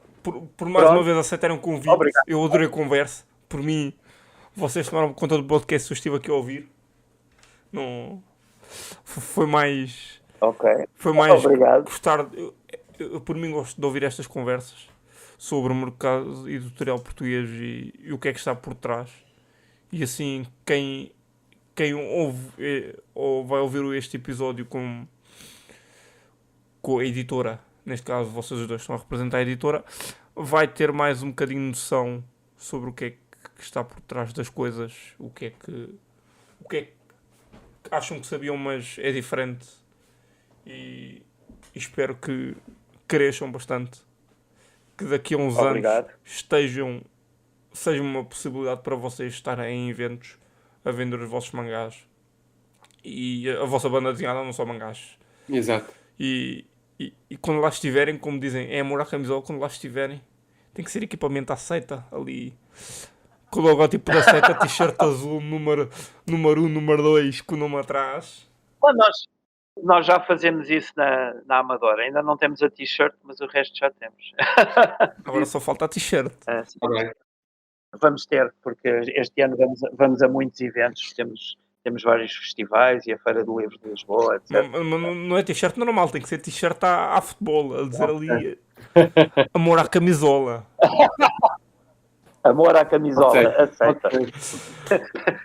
por mais uma vez aceitarem o convite. Obrigado. Eu adorei a conversa. Por mim, vocês tomaram conta do podcast que eu estive aqui a ouvir. Não... Foi mais... Foi mais Obrigado. gostar... Eu, por mim, gosto de ouvir estas conversas sobre o mercado editorial português e o que é que está por trás. E assim, quem ouve ou vai ouvir este episódio com a editora, neste caso vocês os dois estão a representar a editora, vai ter mais um bocadinho de noção sobre o que é que está por trás das coisas, o que é que acham que sabiam, mas é diferente, e espero que cresçam bastante, que daqui a uns anos seja uma possibilidade para vocês estarem em eventos a vender os vossos mangás e a vossa banda desenhada, não só mangás. Exato. E E quando lá estiverem, como dizem, é amor à camisola, quando lá estiverem, tem que ser equipamento à seita, ali, com o logotipo da seita, t-shirt azul, número 1, número 2, com o nome atrás. Bom, nós já fazemos isso na Amadora. Ainda não temos a t-shirt, mas o resto já temos. Agora só falta a t-shirt. Sim. Tá bem. Vamos ter, porque este ano vamos a muitos eventos. Temos vários festivais e a Feira do Livro de Lisboa, etc. Não é t-shirt normal, tem que ser t-shirt à futebol, a dizer ali amor à camisola. Amor à camisola, aceita. Ok.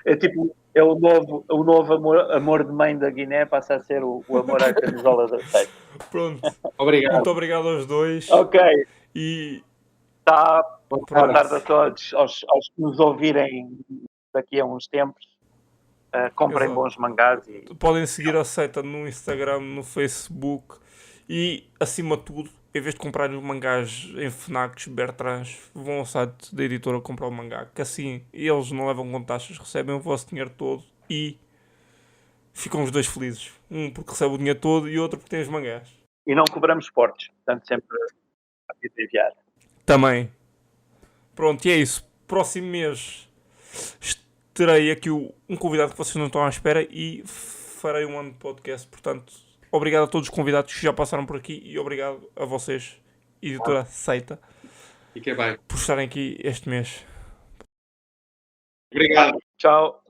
É tipo, o novo amor de mãe da Guiné passa a ser o amor à camisola da seita. Pronto. Obrigado. Muito obrigado aos dois. Ok, E tá. Boa Boa tarde. tarde a todos, aos que nos ouvirem daqui a uns tempos. Comprem Exato. bons mangás e podem seguir a seita no Instagram, no Facebook e, acima de tudo, em vez de comprarem os mangás em Fnacs, Bertrands, vão ao site da editora comprar o mangá, que assim eles não levam com taxas, recebem o vosso dinheiro todo e ficam os dois felizes. Um porque recebe o dinheiro todo e outro porque tem os mangás. e não cobramos portos, portanto sempre rápido de enviar. Também. Pronto, e é isso. Próximo mês terei aqui um convidado que vocês não estão à espera e farei um ano de podcast. Portanto, obrigado a todos os convidados que já passaram por aqui e obrigado a vocês, editora Seita, Fiquem bem. por estarem aqui este mês. Obrigado. Tchau.